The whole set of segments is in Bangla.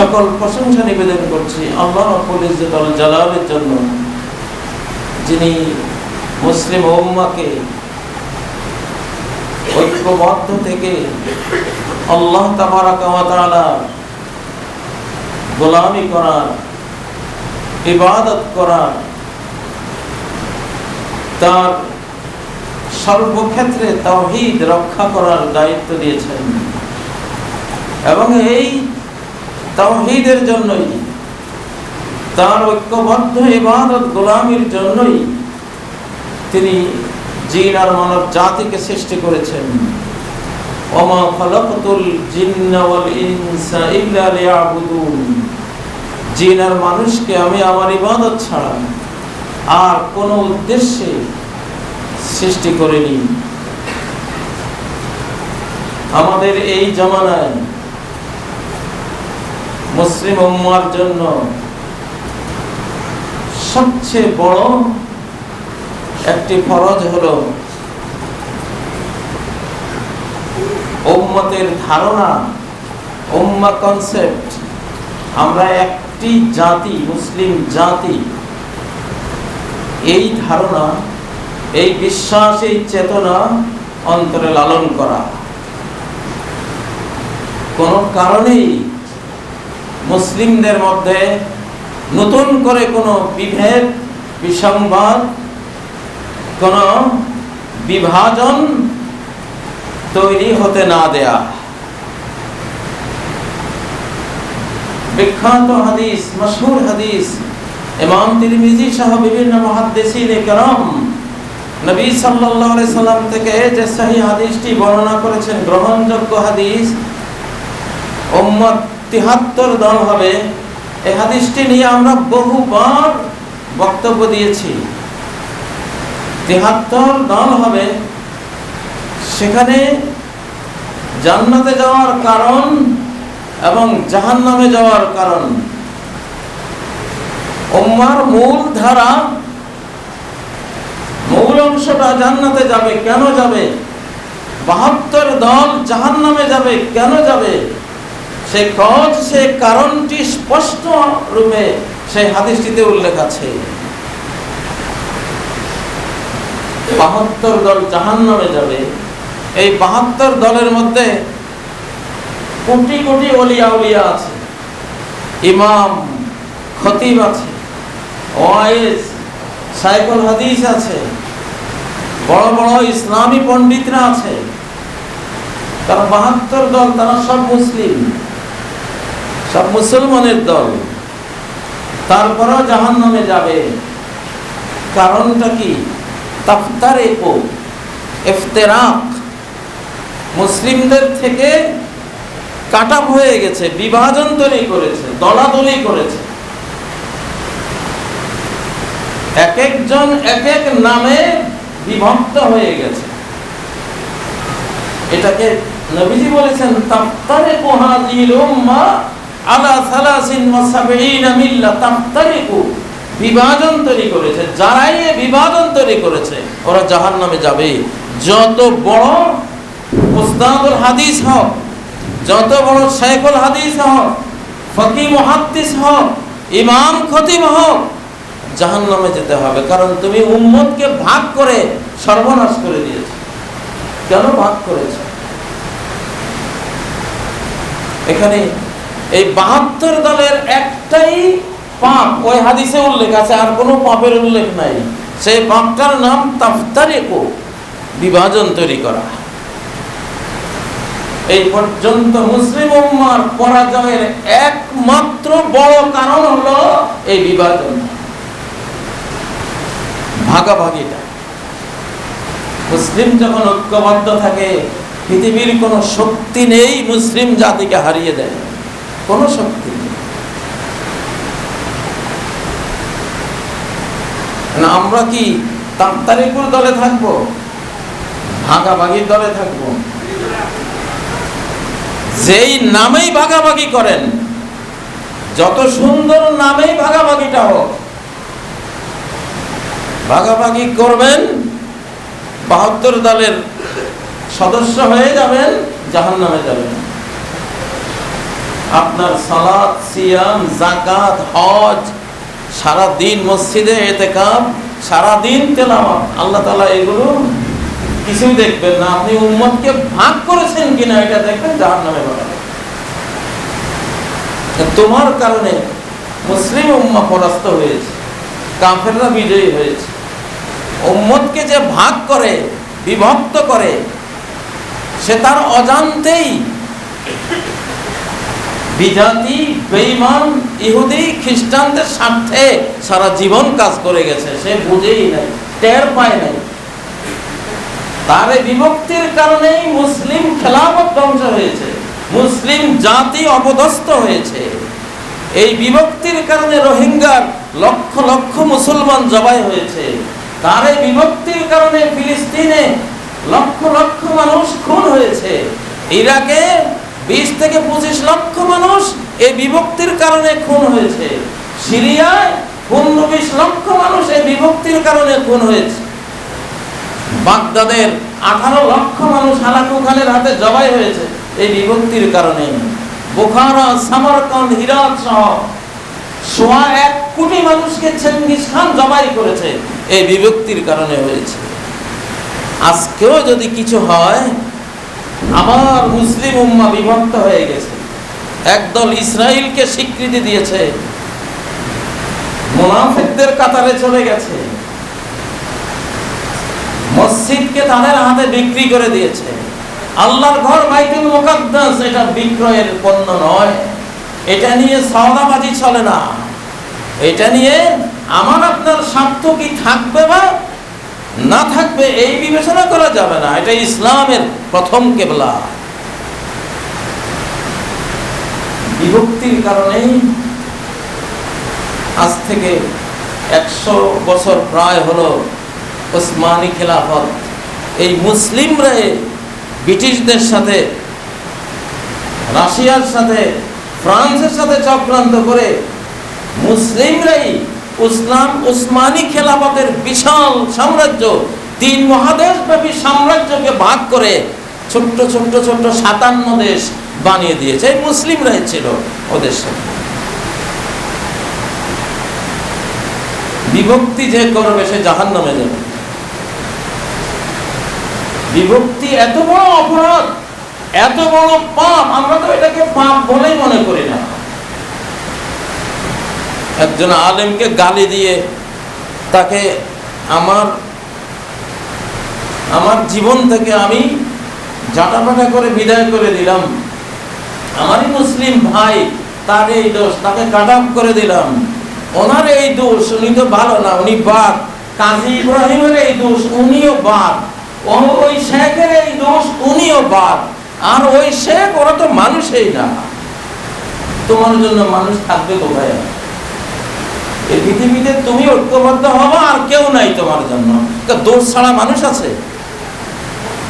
সকল প্রশংসা নিবেদন করছি আল্লাহ রাব্বুল ইজ্জত ওয়াল জালালের জন্য, যিনি মুসলিম উম্মাহকে ঐক্যবদ্ধ থেকে আল্লাহ তাবারাকা ওয়া তাআলা গোলামি করার, ইবাদত করার, তার সর্বক্ষেত্রে তাওহীদ রক্ষা করার দায়িত্ব দিয়েছেন। এবং এই তাওহীদের জন্যই, তার ঐক্যবদ্ধ ইবাদত গোলামির জন্যই তিনি জিন আর মানব জাতিকে সৃষ্টি করেছেন। ওমা খালাকতুল জিন্না ওয়াল ইনসা ইল্লা লিয়াবুদুন, জিন আর মানুষকে আমি আমার ইবাদত ছাড়া আর কোনো উদ্দেশ্যে সৃষ্টি করিনি। আমাদের এই জামানায় মুসলিম উম্মাহর জন্য সবচেয়ে বড় একটি ফরজ হলো উম্মতের ধারণা, উম্মাহ কনসেপ্ট। আমরা একটি জাতি, মুসলিম জাতি, এই ধারণা, এই বিশ্বাস, এই চেতনা অন্তরে লালন করা। কোন কারণেই মুসলিমদের মধ্যে নতুন করে কোনো বিভেদ, বিসংবাদ, কোন বিভাজন তৈরি হতে না দেয়া। বিখ্যাত হাদিস, মশহুর হাদিস, ইমাম তিরমিজি সহ বিভিন্ন মুহাদ্দিসিনে কেরাম নবী সাল্লাল্লাহু আলাইহি সাল্লাম থেকে যে সহিহ হাদিসটি বর্ণনা করেছেন, গ্রহণযোগ্য হাদিস, উম্মত ৭৩ দল হবে। এই হাদিসটি নিয়ে আমরা বহুবার বক্তব্য দিয়েছি। ৭৩ দল হবে, সেখানে জান্নাতে যাওয়ার কারণ এবং জাহান্নামে যাওয়ার কারণ। উম্মাহর মূল ধারা, মূল অংশটা জান্নাতে যাবে, কেন যাবে? ৭২ দল জাহান্নামে যাবে, কেন যাবে? সেই কজ, সেই কারণটি স্পষ্ট রূপে সেই হাদিসটিতে উল্লেখ আছে। ৭২ দল জাহান্নামে যাবে। এই ৭২ দলের মধ্যে কোটি কোটি ওলিয়া উলিয়া আছে, ইমাম, খতিব আছে, ওয়াইজ, শাইখুল হাদিস আছে, বড় বড় ইসলামী পণ্ডিতরা আছে। তারা ৭২ দল, তারা সব মুসলিম, সব মুসলমানের দল। তারপরেও জাহান্নামে যাবে। কারণটা কি? তাফতারিকু, ইফতিরাক, মুসলিমদের থেকে কাটা হয়ে গেছে, বিভাজন তৈরি করেছে, দলাদলি করেছে। এক একজন এক এক নামে বিভক্ত হয়ে গেছে। এটাকে নবীজি বলেছেন তাফতারিকু হাযিহিল উম্মাহ আলা 73 মিল্লাহ। তাফতারিকু, বিভাজন তৈরি করেছে। যারাই এই বিভাজন তৈরি করেছে ওরা জাহান্নামে যাবে। যত বড় উস্তাদুল হাদিস হোক, যত বড় শাইখুল হাদিস হোক, ফকিহ মুহাদ্দিস হোক, ইমাম খতিব হোক, জাহান্নামে যেতে হবে। কারণ তুমি উম্মতকে ভাগ করে সর্বনাশ করে দিয়েছো। কেন ভাগ করেছ? এখানে এই ৭২ দলের একটাই পাপ ওই হাদিসে উল্লেখ আছে, আর কোনো পাপের উল্লেখ নাই। সেই পাপটার নাম তাফতারিকু, বিভাজন তৈরি করা। এই পর্যন্ত মুসলিম উম্মাহর পরাজয়ের একমাত্র বড় কারণ হলো এই বিভাজন, ভাগাভাগিটা। মুসলিম যখন ঐক্যবদ্ধ থাকে, পৃথিবীর কোনো শক্তি নেই মুসলিম জাতিকে হারিয়ে দেয়, কোনো শক্তি নেই। আমরা কি তাফতারিকুর দলে থাকবো? ভাগাভাগির দলে থাকবো? যেই নামেই ভাগাভাগি করেন, যত সুন্দর নামেই ভাগাভাগিটা হোক, ভাগাভাগি করবেন, ৭২ দলের সদস্য হয়ে যাবেন, জাহান্নামে যাবেন। আপনার সালাত, সিয়াম, যাকাত, হজ, সারা দিন মসজিদে ইতিকাফ, সারা দিন তেলাওয়াত, আল্লাহ তাআলা এগুলো কিছুই দেখবেন না। আপনি উম্মতকে ভাগ করেছেন কিনা এটা দেখবেন, জাহান্নামে পাঠাবেন। তোমার কারণে মুসলিম উম্মাহ পরাস্ত হয়েছে, কাফেররা বিজয়ী হয়েছে। উম্মতকে যে ভাগ করে, বিভক্ত করে, সে তার অজান্তেই বিজাতি, বেঈমান, ইহুদি, খ্রিস্টানদের স্বার্থে সারা জীবন কাজ করে গেছে। সে বুঝেই নাই, টের পায় নাই। তার এই বিভক্তির কারণেই মুসলিম খেলাফত ধ্বংস হয়েছে, মুসলিম জাতি অপদস্থ হয়েছে। এই বিভক্তির কারণে রোহিঙ্গার লক্ষ লক্ষ মুসলমান জবাই হয়েছে। তার এই বিভক্তির কারণে ফিলিস্তিনে লক্ষ লক্ষ মানুষ খুন হয়েছে। ইরাকে 20 থেকে 25 লক্ষ মানুষ এই বিভক্তির কারণে খুন হয়েছে। সিরিয়ায় 15-20 লক্ষ মানুষ এই বিভক্তির কারণে খুন হয়েছে। বাগদাদের 18 লক্ষ মানুষ হালাকু খানের হাতে জবাই হয়েছে এই বিভক্তির কারণে। বুখারা, সামারকান্দ, হিরাত সহ 1.25 কোটি মানুষকে চেঙ্গিস খান জবাই করেছে, এই বিভক্তির কারণে হয়েছে। আজকেও যদি কিছু হয়, আমার মুসলিম উম্মাহ বিভক্ত হয়ে গেছে। একদল ইসরায়েলকে স্বীকৃতি দিয়েছে, মুনাফিকদের কাতারে চলে গেছে, মসজিদকে তাদের হাতে বিক্রি করে দিয়েছে। আল্লাহর ঘর বাইতুল মুকাদ্দাস এটা বিক্রয়ের পণ্য নয়। এটা নিয়ে সওদাবাজি চলে না। এটা নিয়ে আমার আপনার স্বার্থ কি থাকবে বা না থাকবে এই বিবেচনা করা যাবে না। এটা ইসলামের প্রথম কেবলা। বিভক্তির কারণেই আজ থেকে 100 বছর প্রায় হলো ওসমানী খেলাফত। এই মুসলিমরা ব্রিটিশদের সাথে, রাশিয়ার সাথে, ফ্রান্সের সাথে চক্রান্ত করে মুসলিমরাই উসমানী খেলাফতের বিশাল সাম্রাজ্য, 3 মহাদেশব্যাপী সাম্রাজ্যকে ভাগ করে ছোট্ট ছোট্ট ছোট্ট 57 দেশ বানিয়ে দিয়েছে। এই মুসলিমরাই ছিল ওদের সাথে। বিভক্তি যে করবে সে জাহান্নামে যাবে। বিভক্তি এত বড় অপরাধ, এত বড় পাপ, আমরা তো এটাকে পাপ বলেই মনে করি না। একজন আলেমকে গালি দিয়ে তাকে আমার জীবন থেকে আমি জাটাপাটা করে বিদায় করে দিলাম। আমারই মুসলিম ভাই, তার এই দোষ, তাকে কাট অফ করে দিলাম। ওনার এই দোষ, উনি তো ভালো না, উনি বাদ। কাজী ইব্রাহিমের এই দোষ, উনিও বাদ। ওই শেখের এই দোষ, উনিও বাদ। আর ওই শেখ, ওরা তো মানুষই না। তোমার জন্য মানুষ থাকবে কোথায়? এই পৃথিবীতে তুমি ঐক্যবদ্ধ হবো, আর কেউ নাই তোমার জন্য। দোষ ছাড়া মানুষ আছে?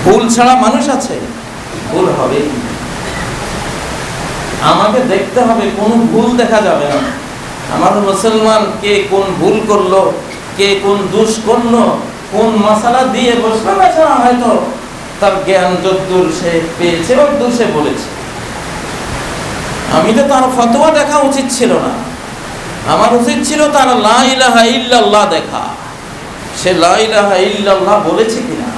ভুল ছাড়া মানুষ আছে? ভুল হবে। আমাকে দেখতে হবে, কোন ভুল দেখা যাবে না। আমার মুসলমান কে কোন ভুল করলো, কে কোন দোষ করলো, কোন মশালা দিয়ে বসলো, বেচারা হয়তো তার জ্ঞান যদ্দূর সে পেয়েছে ওদ্দূর সে বলেছে। আমি তো তার ফতোয়া দেখা উচিত ছিল না। আমার উচিত ছিল তার লা ইলাহা ইল্লাল্লাহ দেখা। সে লা ইলাহা ইল্লাল্লাহ বলেছে কিনা।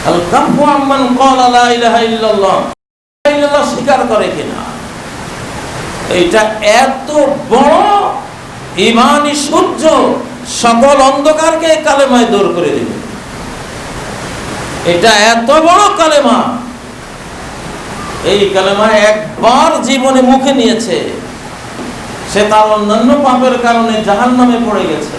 আল কাফু আম্মান ক্বালা লা ইলাহা ইল্লাল্লাহ, লা ইলাহা স্বীকার করে কিনা। এটা এত বড় ঈমানি সূর্য, সকল অন্ধকারকে কালেমায় দূর করে দিবে। এটা এত বড় কালেমা। এই কালেমা একবার জীবনে মুখে নিয়েছে, সে তার অন্যান্য পাপের কারণে জাহান্নামে পড়ে গেছে।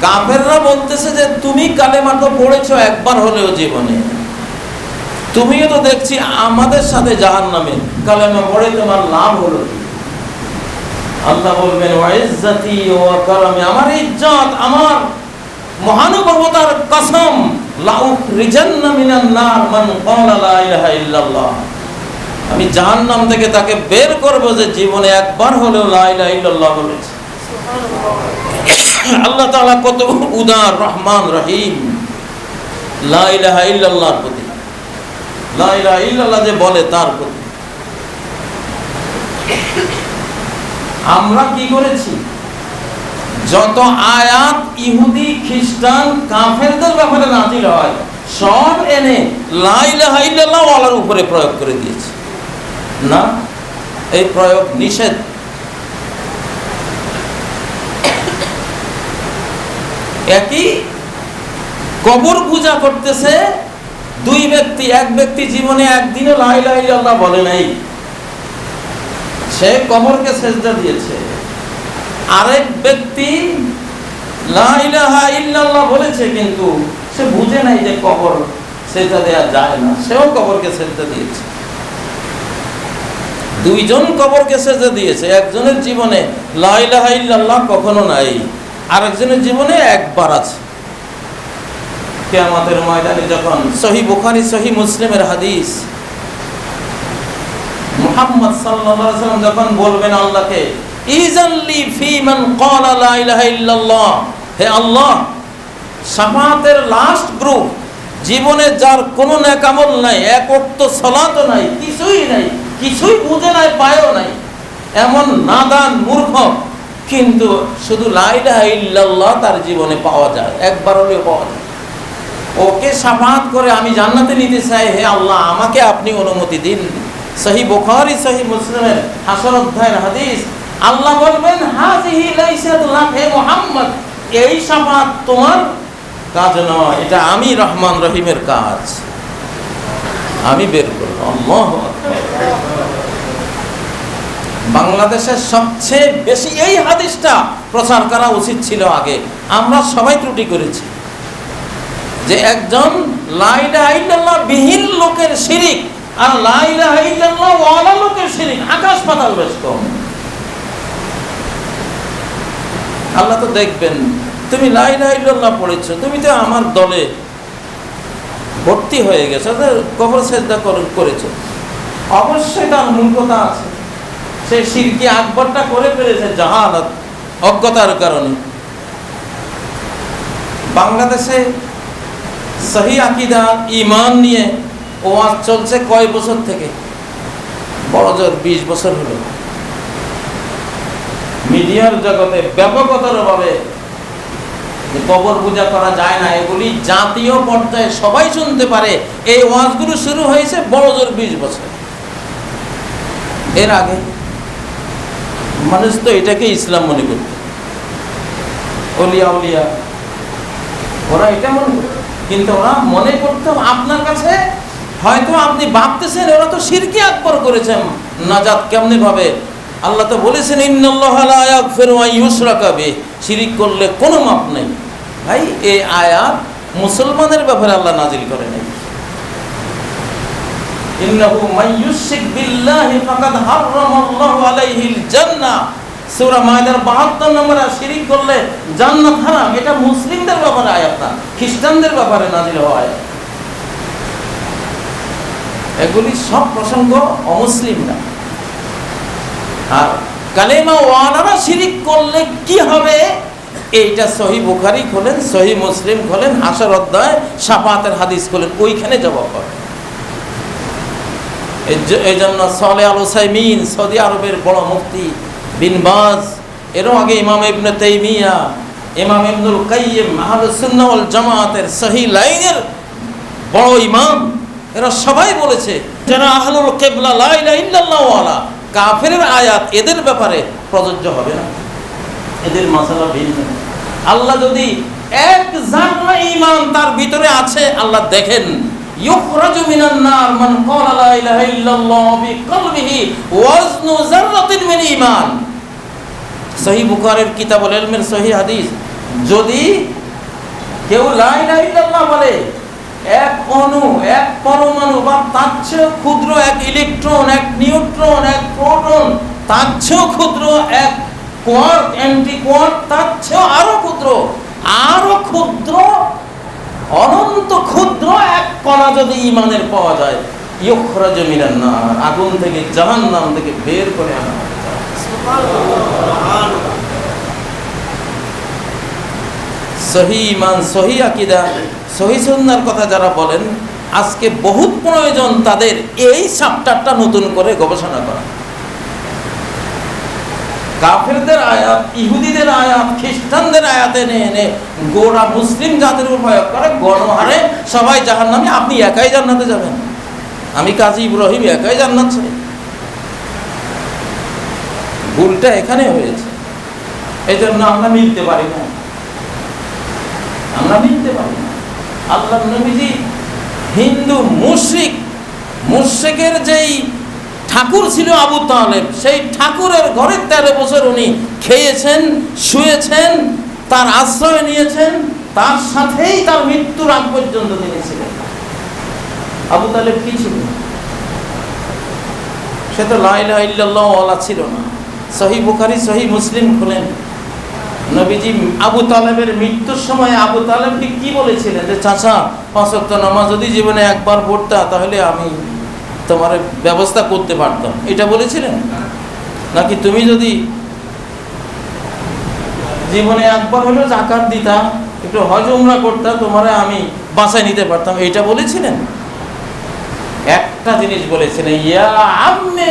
কাফেররা বলতেছে যে তুমি কালেমা তো পড়েছো একবার হলেও জীবনে, তুমিও তো দেখছি আমাদের সাথে জাহান্নামে, কালেমা পড়ে তোমার লাভ হলো কি? আল্লাহ বলবেন ওয়া ইজ্জতি ওয়া কারামি, আমার ইজ্জত, আমার মহানুভবতার কসম, লা উখরিজান্না মিনান নার মান ক্বালা লা ইলাহা ইল্লাল্লাহ, আমি জাহান্নাম থেকে তাকে বের করব যে জীবনে একবার হলেও লা ইলাহা ইল্লাল্লাহ বলেছে। আল্লাহ তাআলা কত উদার, রহমান, রহিম। লা ইলাহা ইল্লাল্লাহর প্রতি, লা ইলাহা ইল্লাল্লাহ যে বলে তার প্রতি। আমরা কি করেছি? যত আয়াত ইহুদি খ্রিস্টান কাফেরদের ব্যাপারে নাজিল হয় সব এনে লা ইলাহা ইল্লাল্লাহ ওয়ালার উপরে প্রয়োগ করে দিয়েছে। না, এই প্রয়োগ নিষেধ। একই কবর পূজা করতেছে দুই ব্যক্তি, এক ব্যক্তি জীবনে একদিনও লা ইলাহা ইল্লাল্লাহ বলে নাই, সে কবরকে সেজদা দিয়েছে। আরেক ব্যক্তি লা ইলাহা ইল্লাল্লাহ বলেছে কিন্তু সে বুঝে নাই যে কবর সেজদা দেয়া যায় না, সেও কবরকে সেজদা দিয়েছে। দুইজন কবরকে সেজদা দিয়েছে। একজনের জীবনে লা ইলাহা ইল্লাল্লাহ কখনো নাই, আরেকজনের জীবনে একবার আছে। কিয়ামতের ময়দানে যখন সহিহ বুখারী সহিহ মুসলিমের হাদিস, মুহাম্মদ সাল্লাল্লাহু আলাইহি ওয়াসাল্লাম যখন বলবেন আল্লাহকে, ইজাল্লি ফি মান ক্বালা লা ইলাহা ইল্লাল্লাহ, হে আল্লাহ, শাফাআতের লাস্ট গ্রুপ, জীবনে যার কোনো নেক আমল নাই, এক ওয়াক্ত সালাতও নাই, কিছুই নাই, কিছুই বুঝে নাই, পায়ও নাই, এমন নাদান মূর্খ, কিন্তু শুধু লা ইলাহা ইল্লাল্লাহ তার জীবনে পাওয়া যায়, একবার হলেও পাওয়া যায়। ওকে শাফাআত করে আমি জান্নাতে নিতে চাই, হে আল্লাহ আমাকে আপনি অনুমতি দিন। সহিহ বুখারী সহিহ মুসলিমের হাসর অধ্যায়ের হাদিস। আল্লাহ বলবেন, হাযিহি লাইসাত লাক, হে মুহাম্মদ, এই শাফাআত তোমার কাজ নয়, এটা আমি রহমান রহিমের কাজ, আমি বের করব। আল্লাহু আকবার। বাংলাদেশের সবচেয়ে বেশি এই হাদিসটা প্রচার করা উচিত ছিল আগে, আমরা সবাই ত্রুটি করেছি। যে একজন লা ইলাহা ইল্লাল্লাহ বিহীন লোকের শিরিক আর লা ইলাহা ইল্লাল্লাহ ওয়ালা লোকের শিরিক আকাশ পাতাল বেশ কম। আল্লাহ তো দেখবেন, তুমি লা ইলাহা ইল্লাল্লাহ পড়েছো, তুমি তো আমার দলে ভর্তি হয়ে গেছো, কবর সেজদা করেছো, অবশ্যই তার মূর্খতা আছে, সে শিরকি আকবরটা করে ফেলেছে জাহালাত, অজ্ঞতার কারণে। বাংলাদেশে সহিহ আকীদা ঈমান নিয়ে ওয়াজ চলছে কয় বছর থেকে? বড় জোর 20 বছর হলো। মিডিয়ার জগতে ব্যাপকতরভাবে কবর পূজা করা যায় না, এগুলি জাতীয় পর্যায়ে সবাই শুনতে পারে। এই ওয়াজগুলো শুরু হয়েছে বড় জোর 20 বছর। এর আগে মানুষ তো এটাকে ইসলাম মনে করত, ওলিয়া উলিয়া ওরা এটা মনে করত, কিন্তু ওরা মনে করত আপনার কাছে হয়তো আপনি ভাবতেছেন ওরা তো শিরকি আকবার করেছেন, নাজাত কেমনে ভাবে? আল্লাহ তো বলেছেন, ইন্নাল্লাহা লা ইয়াগফিরু আন ইউশরাকা বিহি, শিরক করলে কোনো মাপ নেই। ভাই, এই আয়াত মুসলমানের ব্যাপারে আল্লাহ নাজিল করে নাই। ইন্নাহু মান ইউশরিক বিল্লাহি ফাকাদ হারামাল্লাহু আলাইহিল জান্নাহ, সূরা মায়দার 72 নম্বরে শিরক করলে জান্নাত হারাম। এটা মুসলিমদের ব্যাপারে আয়াত না, খ্রিস্টানদের ব্যাপারে নাজিল হওয়া আয়াত। এগুলি সব প্রসঙ্গ অমুসলিম না। আর কালেমা ওয়ালারা শিরক করলে কি হবে, এইটা সহিহ বুখারী খোলেন, সহিহ মুসলিম খোলেন, হাসর অধ্যায় শাফাআতের হাদিস খোলেন, ওইখানে জবাব পাবেন। এই জন্য সালেহ আল উসাইমিন, সৌদি আরবের বড় মুফতি বিন বাজ, এরও আগে ইমাম ইবনে তাইমিয়া, ইমাম ইবনুল কাইয়িম, আহলুস সুন্নাহ ওয়াল জামাতের সহিহ লাইনের বড় ইমাম, এরা সবাই বলেছে যারা আহলুল কিবলা লা ইলাহা ইল্লাল্লাহ ওয়ালা, কাফেরের আয়াত এদের ব্যাপারে প্রযোজ্য হবে না, এদের মাসালা ভিন্ন। আল্লাহ যদি এক জাররা ঈমান তার ভিতরে আছে, আল্লাহ দেখেন, ইউখরাজু মিনান নার মান ক্বালা লা ইলাহা ইল্লাল্লাহ বিকলবিহি ওয়াজনু যাররাতিন মিন ঈমান। সহিহ বুখারীর কিতাবুল ইলমের সহিহ হাদিস, যদি কেউ লা ইলাহা ইল্লাল্লাহ বলে, এক অণু, এক পরমাণু বা তার চেয়েও ক্ষুদ্র এক ইলেকট্রন, এক নিউট্রন, এক প্রোটন, তার চেয়েও ক্ষুদ্র এক কোয়ার্ক, অ্যান্টি কোয়ার্ক, তার চেয়েও আরো ক্ষুদ্র, অনন্ত ক্ষুদ্র এক কণা যদি ঈমানের পাওয়া যায়, ইউখরাজু মিনান নার, আগুন থেকে, জাহান্নাম থেকে বের করে আনা হবে। সুবহানাল্লাহ। সহিহ ঈমান, সহিহ আকীদা, সহিহ সুন্নাহর কথা যারা বলেন, আজকে বহুত প্রয়োজন তাদের এই চ্যাপ্টারটা নতুন করে গবেষণা করা। কাফেরদের আয়াত, ইহুদিদের আয়াত, খ্রিস্টানদের আয়াতে এনে এনে গোটা মুসলিম জাতির উপর প্রয়োগ করে গণহারে সবাই জাহান্নামে, আপনি একাই জান্নাতে যাবেন, আমি কাজী ইব্রাহিম একাই জান্নাত চাই। ভুলটা এখানে হয়েছে, এই জন্য আমরা মিলতে পারি না, আমরা মিলতে পারি না। আল্লাহ নবীজি হিন্দু মুশরিকের যেই ঠাকুর ছিল আবু তালেব, সেই ঠাকুরের ঘরে 13 বছর উনি খেয়েছেন, শুয়েছেন, তার আশ্রয় নিয়েছেন, তার সাথেই তার মৃত্যুর আগ পর্যন্ত তিনি ছিলেন। আবু তালেব কি ছিল? সে তো লা ইলাহা ইল্লাল্লাহ ওয়ালা ছিল না। সহিহ বুখারী সহিহ মুসলিম খুলেন, নবীজি আবু তালেবের মৃত্যুর সময় আবু তালেবকে কি বলেছিলেন? যে চাচা, 5 ওয়াক্ত নামাজ যদি জীবনে একবার পড়তা তাহলে আমি তোমার ব্যবস্থা করতে পারতাম, এটা বলেছিলেন? নাকি তুমি যদি জীবনে একবার হলেও যাকাত দিতা, একটু হজ উমরা করতা, তোমারে আমি বাঁচায় নিতে পারতাম, এটা বলেছিলেন? একটা জিনিস বলেছিলেন, ইয়া আম্মে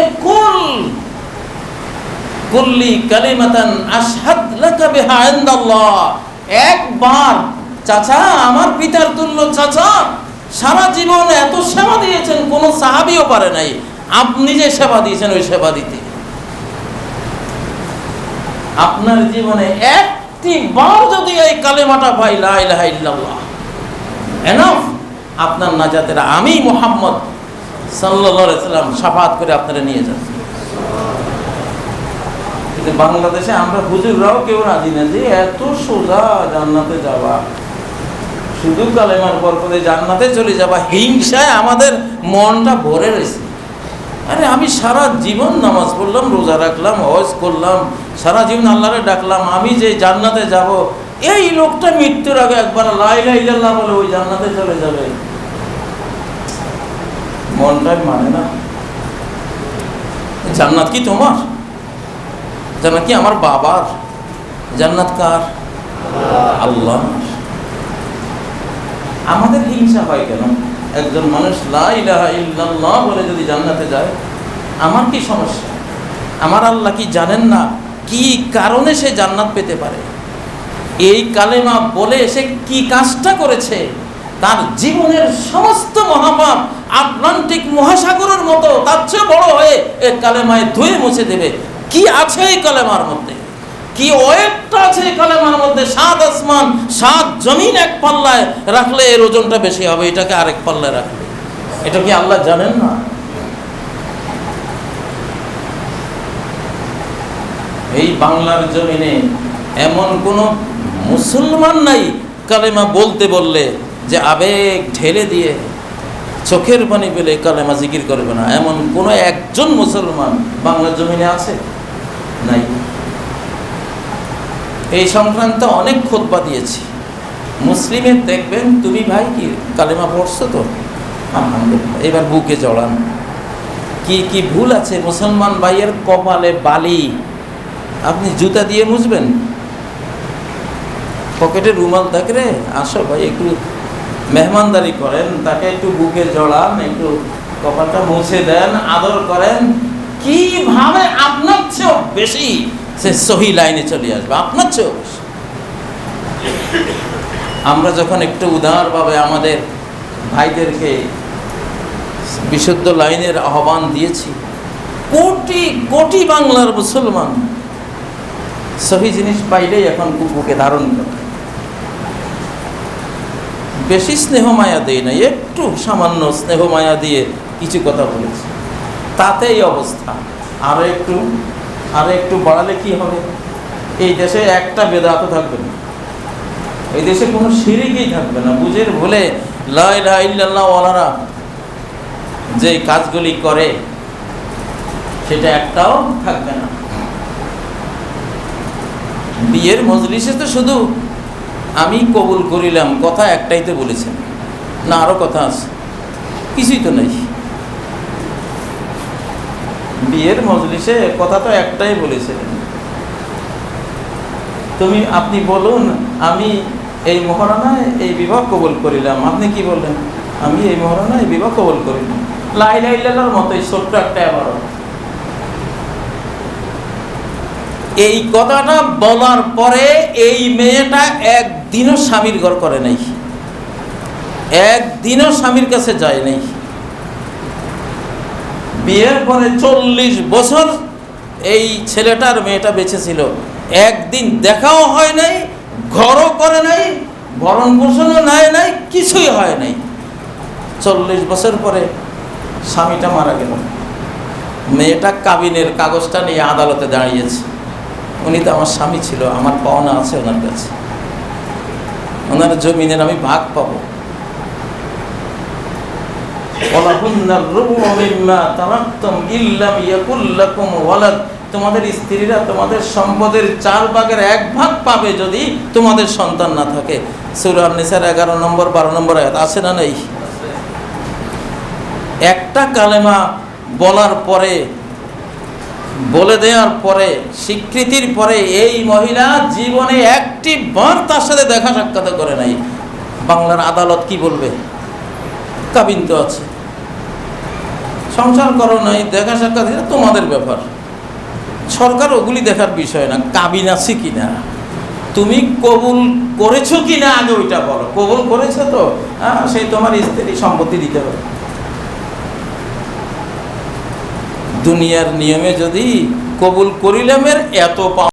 কুল্লি কালিমাতান আশহাদ লাকা বিহা ইনদাল্লাহ। একবার চাচা, আমার পিতার তুল্য চাচা, সারা জীবন এত সেবা দিয়েছেন, কোন সাহাবীও পারে নাই, আপনি যে সেবা দিয়েছেন ওই সেবা দিতে। আপনার জীবনে একটি বার যদি এই কালেমাটা পাই, লা ইলাহা ইল্লাল্লাহ, এনাফ, আপনার নাজাতের আমি মুহাম্মদ সাল্লাল্লাহু আলাইহি সাল্লাম শাফাআত করে আপনারা নিয়ে যাচ্ছি। কিন্তু বাংলাদেশে আমরা হুজুররাও কেউ রাজি না যে এত সোজা জান্নাতে যাওয়া, শুধু কালেমার বরকতে জান্নাতে চলে যাবা, হিংসায় আমাদের মনটা ভরে রয়েছে। আরে আমি সারা জীবন নামাজ পড়লাম, রোজা রাখলাম, হজ করলাম, সারা জীবন আল্লাহরে ডাকলাম, আমি যে জান্নাতে যাব, এই লোকটা মৃত্যুর আগে একবার লা ইলাহা ইল্লাল্লাহ বলে ওই জান্নাতে চলে যাবে, মনটাই মানে না। জান্নাত কি তোমার? জান্নাত কি আমার বাবার? জান্নাত কার? আল্লাহ। আমাদের হিংসা হয় কেন? একজন মানুষ লা ইলাহা ইল্লাল্লাহ বলে যদি জান্নাতে যায়, আমার কি সমস্যা? আমার আল্লাহ কি জানেন না কি কারণে সে জান্নাত পেতে পারে? এই কালেমা বলে সে কি কাজটা করেছে? তার জীবনের সমস্ত মহাপাপ আটলান্টিক মহাসাগরের মতো তার চেয়ে বড় হয়ে এই কালেমায় ধুয়ে মুছে দেবে। কি আছে এই কালেমার মধ্যে? কি ওয়েটটা আছে এই কালেমার মধ্যে? 7 আসমান 7 জমিন এক পাল্লায় রাখলে এর ওজনটা বেশি হবে, এটাকে আরেক পাল্লায় রাখলে। এটা কি আল্লাহ জানেন না? এই বাংলার জমিনে এমন কোন মুসলমান নাই কালেমা বলতে বললে যে আবেগ ঢেলে দিয়ে চোখের পানি পেলে কালেমা জিকির করবে না, এমন কোন একজন মুসলমান বাংলার জমিনে আছে? নাই। এই সংক্রান্ত অনেক খুতবা দিয়েছি। মুসলিমের দেখবেন, তুমি ভাই কি কালেমা পড়ছো তো? আলহামদুলিল্লাহ, এবার বুকে জড়ান। কি কি ভুল আছে মুসলমান ভাইয়ের কপালে? বালি আপনি জুতা দিয়ে মুছবেন? পকেটে রুমাল থাকলে আসো ভাই একটু মেহমানদারি করেন, তাকে একটু বুকে জড়ান, একটু কপালটা মুছে দেন, আদর করেন। কিভাবে আপনার চেয়েও বেশি সে সহি লাইনে চলে আসবে, আপনার চেয়েও বেশি। আমরা যখন একটু উদারভাবে আমাদের ভাইদেরকে বিশুদ্ধ লাইনের আহ্বান দিয়েছি, কোটি কোটি বাংলার মুসলমান সহি জিনিস পাইলেই এখন বুকে ধারণ করে। বেশি স্নেহ মায়া দেয় না, একটু সামান্য স্নেহ মায়া দিয়ে কিছু কথা বলেছে, তাতেই অবস্থা। আরো একটু বাড়ালে কি হবে? এই দেশে একটা বেদাতও থাকবে না, এই দেশে কোনো শিরকই থাকবে না। বুঝের ভুলে লা ইলাহা ইল্লাল্লাহ ওয়ালারা যে কাজগুলি করে সেটা একটাও থাকবে না। বিয়ের মজলিসে তো শুধু আমি কবুল করিলাম কথা একটাই তো বলেছেন না, আরো কথা আছে? কিছুই তো নেই। বিয়ের মজলিসে কথা তো একটাই বলেছিলেন, আপনি বলুন আমি এই মহারণায় এই বিবাহ কবুল করিলাম। আপনি কি বললেন? আমি এই মহারণায় এই বিবাহ কবুল করিলাম। লা ইলাহা ইল্লাল্লাহর মতোই ছোট্ট একটা ইবারত। এই কথাটা বলার পরে এই মেয়েটা একদিনও স্বামীর ঘর করে নাই, একদিনও স্বামীর কাছে যায় নাই। বিয়ের পরে 40 বছর এই ছেলেটার মেয়েটা বেঁচে ছিল, একদিন দেখাও হয় নাই, ঘরও করে নাই, ভরণ পোষণও নেয় নাই, কিছুই হয় নাই। 40 বছর পরে স্বামীটা মারা গেল। মেয়েটা কাবিনের কাগজটা নিয়ে আদালতে দাঁড়িয়েছে, উনি তো আমার স্বামী ছিল, আমার পাওনা আছে ওনার কাছে, ওনার জমিনের আমি ভাগ পাবো। তোমাদের স্ত্রীরা তোমাদের সম্পদের 4 ভাগের 1 ভাগ পাবে যদি তোমাদের সন্তান না থাকে। সূরা নিসার 11 নম্বর 12 নম্বর আয়াত আছে না নেই? একটা কালেমা বলার পরে, বলে দেওয়ার পরে, স্বীকৃতির পরে এই মহিলা জীবনে একটি বার তার সাথে দেখা সাক্ষাৎ করে নাই। বাংলার আদালত কি বলবে? কাবিন তো আছে, সংসার করো নাই, দেখা সাক্ষাৎ, এটা তোমাদের ব্যাপার, সরকার ওগুলি দেখার বিষয় না। কাবিন আছে কিনা, তুমি কবুল করেছো কিনা আগে ওইটা বলো। কবুল করেছো তো সেই তোমার স্ত্রী সম্পত্তি দিতে হবে। দুনিয়ার নিয়মে যদি কবুল করিলামের এত পাওয়া,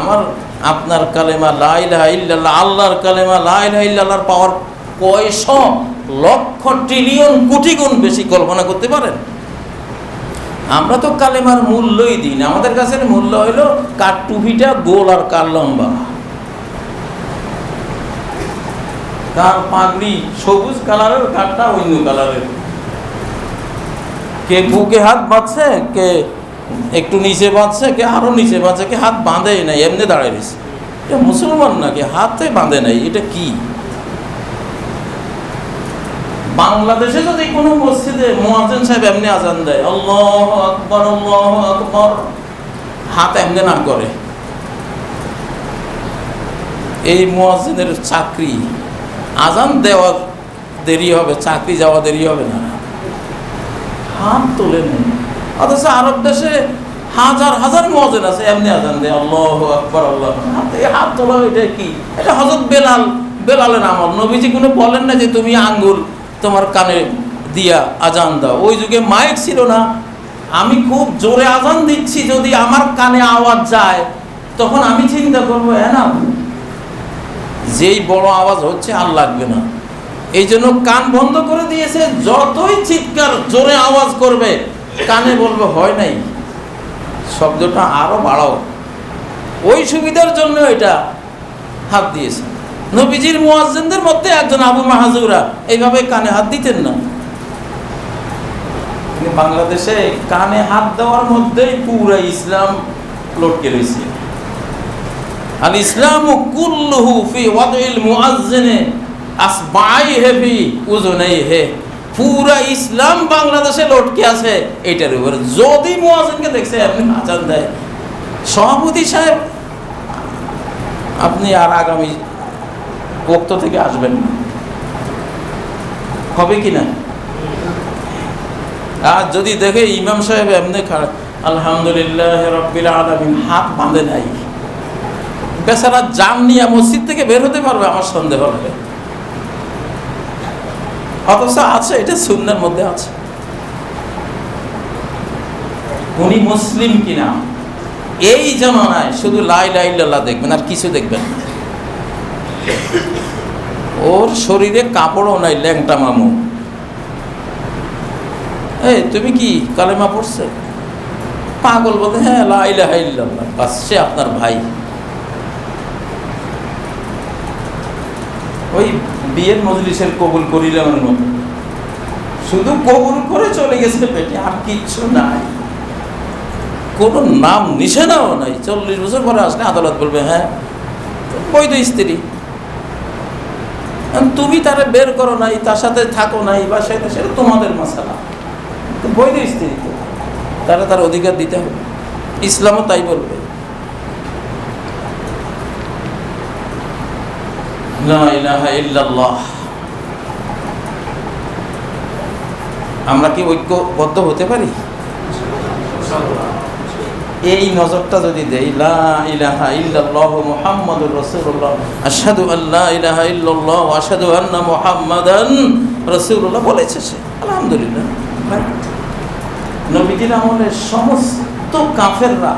আমার আপনার কালেমা লা ইলাহা ইল্লাল্লাহ, আল্লাহর কালেমা লা ইলাহা ইল্লাল্লাহর পাওয়ার কয়শো লক্ষ ট্রিলিয়ন কোটি গুণ বেশি কল্পনা করতে পারেন? আমরা তো কালেমার মূল্যই দিই না, আমাদের কাছে মূল্য হইল কার টুপিটা গোল আর কার লম্বা, কার পাগড়ি সবুজ কালারের, কারটা অন্য কালারের, কে বুকে হাত বাঁধছে, কে একটু নিচে বাঁধছে, কে আরো নিচে বাঁধছে, কে হাত বাঁধেই নাই, এমনি দাঁড়ায় রয়েছে। এটা মুসলমান নাকি হাতে বাঁধে নাই? এটা কি? বাংলাদেশে যদি কোনো মসজিদে মুয়াজ্জিন সাহেব এমনি আজান দেয়, আল্লাহু আকবার আল্লাহু আকবার, হাত এমনি না করে, এই মুয়াজ্জিনের চাকরি, আজান দেওয়া দেরি হবে, চাকরি যাওয়া দেরি হবে না, হাত তোলে নেই। অথচ আরব দেশে হাজার হাজার মুয়াজ্জিন আছে, এমনি আজান দেয় আল্লাহু আকবার আল্লাহু আকবার, হাত তোলা। এটা কি? এটা হযরত বেলালের আমল। নবীজি কোনো বলেন না যে তুমি আঙ্গুল তোমার কানে দিয়া আজান দাও। ওই যুগে মাইক ছিল না, আমি খুব জোরে আজান দিচ্ছি, যদি আমার কানে আওয়াজ যায় তখন আমি চিন্তা করবো না, যেই বড় আওয়াজ হচ্ছে আর লাগবে না, এই জন্য কান বন্ধ করে দিয়েছে। যতই চিৎকার জোরে আওয়াজ করবে কানে বলবে হয় নাই, শব্দটা আরো বাড়াও। ওই সুবিধার জন্য এটা হাত দিয়েছে। নবীজির মুয়াজ্জিনদের মধ্যে একজন আবু মাহজুরা এইভাবে কানে হাত দিতেন না। বাংলাদেশে কানে হাত দেওয়ার মধ্যেই পুরো ইসলাম লটকে রয়েছে। আল ইসলামু কুল্লুহু ফি ওয়াদইল মুআজ্জিনি আসবাইহি ফি উযুনাইহি। পুরা ইসলাম বাংলাদেশে লটকে আছে এটার উপর। যদি মুয়াজ্জিনকে দেখছে আপনি আজান দেয়, সভাপতি সাহেব আপনি আর আগামী বক্ত থেকে আসবেন না, হবে কি না? আর যদি দেখে ইমাম সাহেব এমনি আলহামদুলিল্লাহ রাব্বিল আলামিন, হাত বাঁধে নাই, বেচারা জান নিয়ে মসজিদ থেকে বের হতে পারবে আমার সন্দেহ লাগে। অথচ আছে, এটা সুন্নাহর মধ্যে আছে। উনি মুসলিম কিনা এই জামানায় শুধু লা ইলাহা ইল্লাল্লাহ দেখবেন আর কিছু দেখবেন না। ওর শরীরে কাপড়ও নাই, ল্যাংটা মামু। এই তুমি কি কালেমা পড়ছে? পাগল বলতে হ্যাঁ লা ইলাহা ইল্লাল্লাহ, বাস সে আপনার ভাই। ওই বিয়ের মজলিসের কবুল করিলামের মতো, শুধু কবুল করে চলে গেছে পেটে, আর কিচ্ছু নাই, কোনো নাম নিশানাও নাই। 40 বছর পরে আসলে আদালত বলবে হ্যাঁ বৈধ স্ত্রী, তুমি তারা বের করো নাই, তার সাথে থাকো নাই বা সেটা তোমাদের মাসালা, বৈধ স্ত্রী তো তারা তার অধিকার দিতে হবে। ইসলামও তাই বলবে। লা ইলাহা ইল্লাল্লাহ। আমরা কি ঐক্যবদ্ধ হতে পারি? এই নজরটা যদি দেই, লা ইলাহা ইল্লাল্লাহু মুহাম্মাদুর রাসূলুল্লাহ, আশহাদু আল্লা ইলাহা ইল্লাল্লাহ ওয়া আশহাদু আন্না মুহাম্মাদান রাসূলুল্লাহ বলেছে সে, আলহামদুলিল্লাহ। নবীজির আমলে সমস্ত কাফেররা,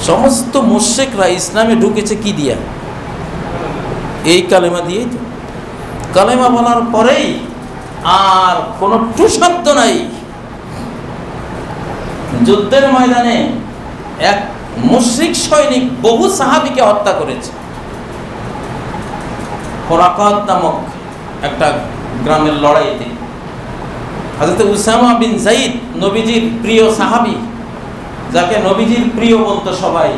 সমস্ত মুশরিকরা ইসলামে ঢুকেছে কি দিয়া? এই কালেমা দিয়েই তো। কালেমা বলার পরেই আর কোনো টু শব্দ নাই। যুদ্ধের ময়দানে এক মুশরিক সৈনিক বহু সাহাবীকে হত্যা করেছে। খোরাকাত নামক একটা গ্রামের লড়াইতে হযরত উসামা বিন যায়েদ, নবীজির প্রিয় সাহাবী, যাকে নবীজির প্রিয় বলতো সবাই,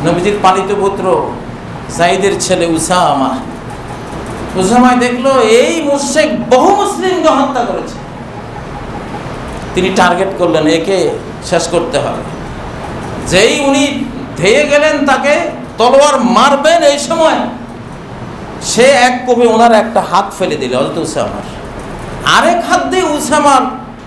নবীজির পালিত পুত্র যায়েদের ছেলে উসামা। উসামায় দেখলো এই মুশরিক বহু মুসলিমকে হত্যা করেছে। তিনি টার্গেট করলেন, একে শেষ করতে হবে। যেই উনি ধেয়ে গেলেন তাকে তলোয়ার মারবেন, এই সময় সে এক কোপে ওনার একটা হাত ফেলে দিল হযরত উসামার। আরেক হাত দিয়ে উসামার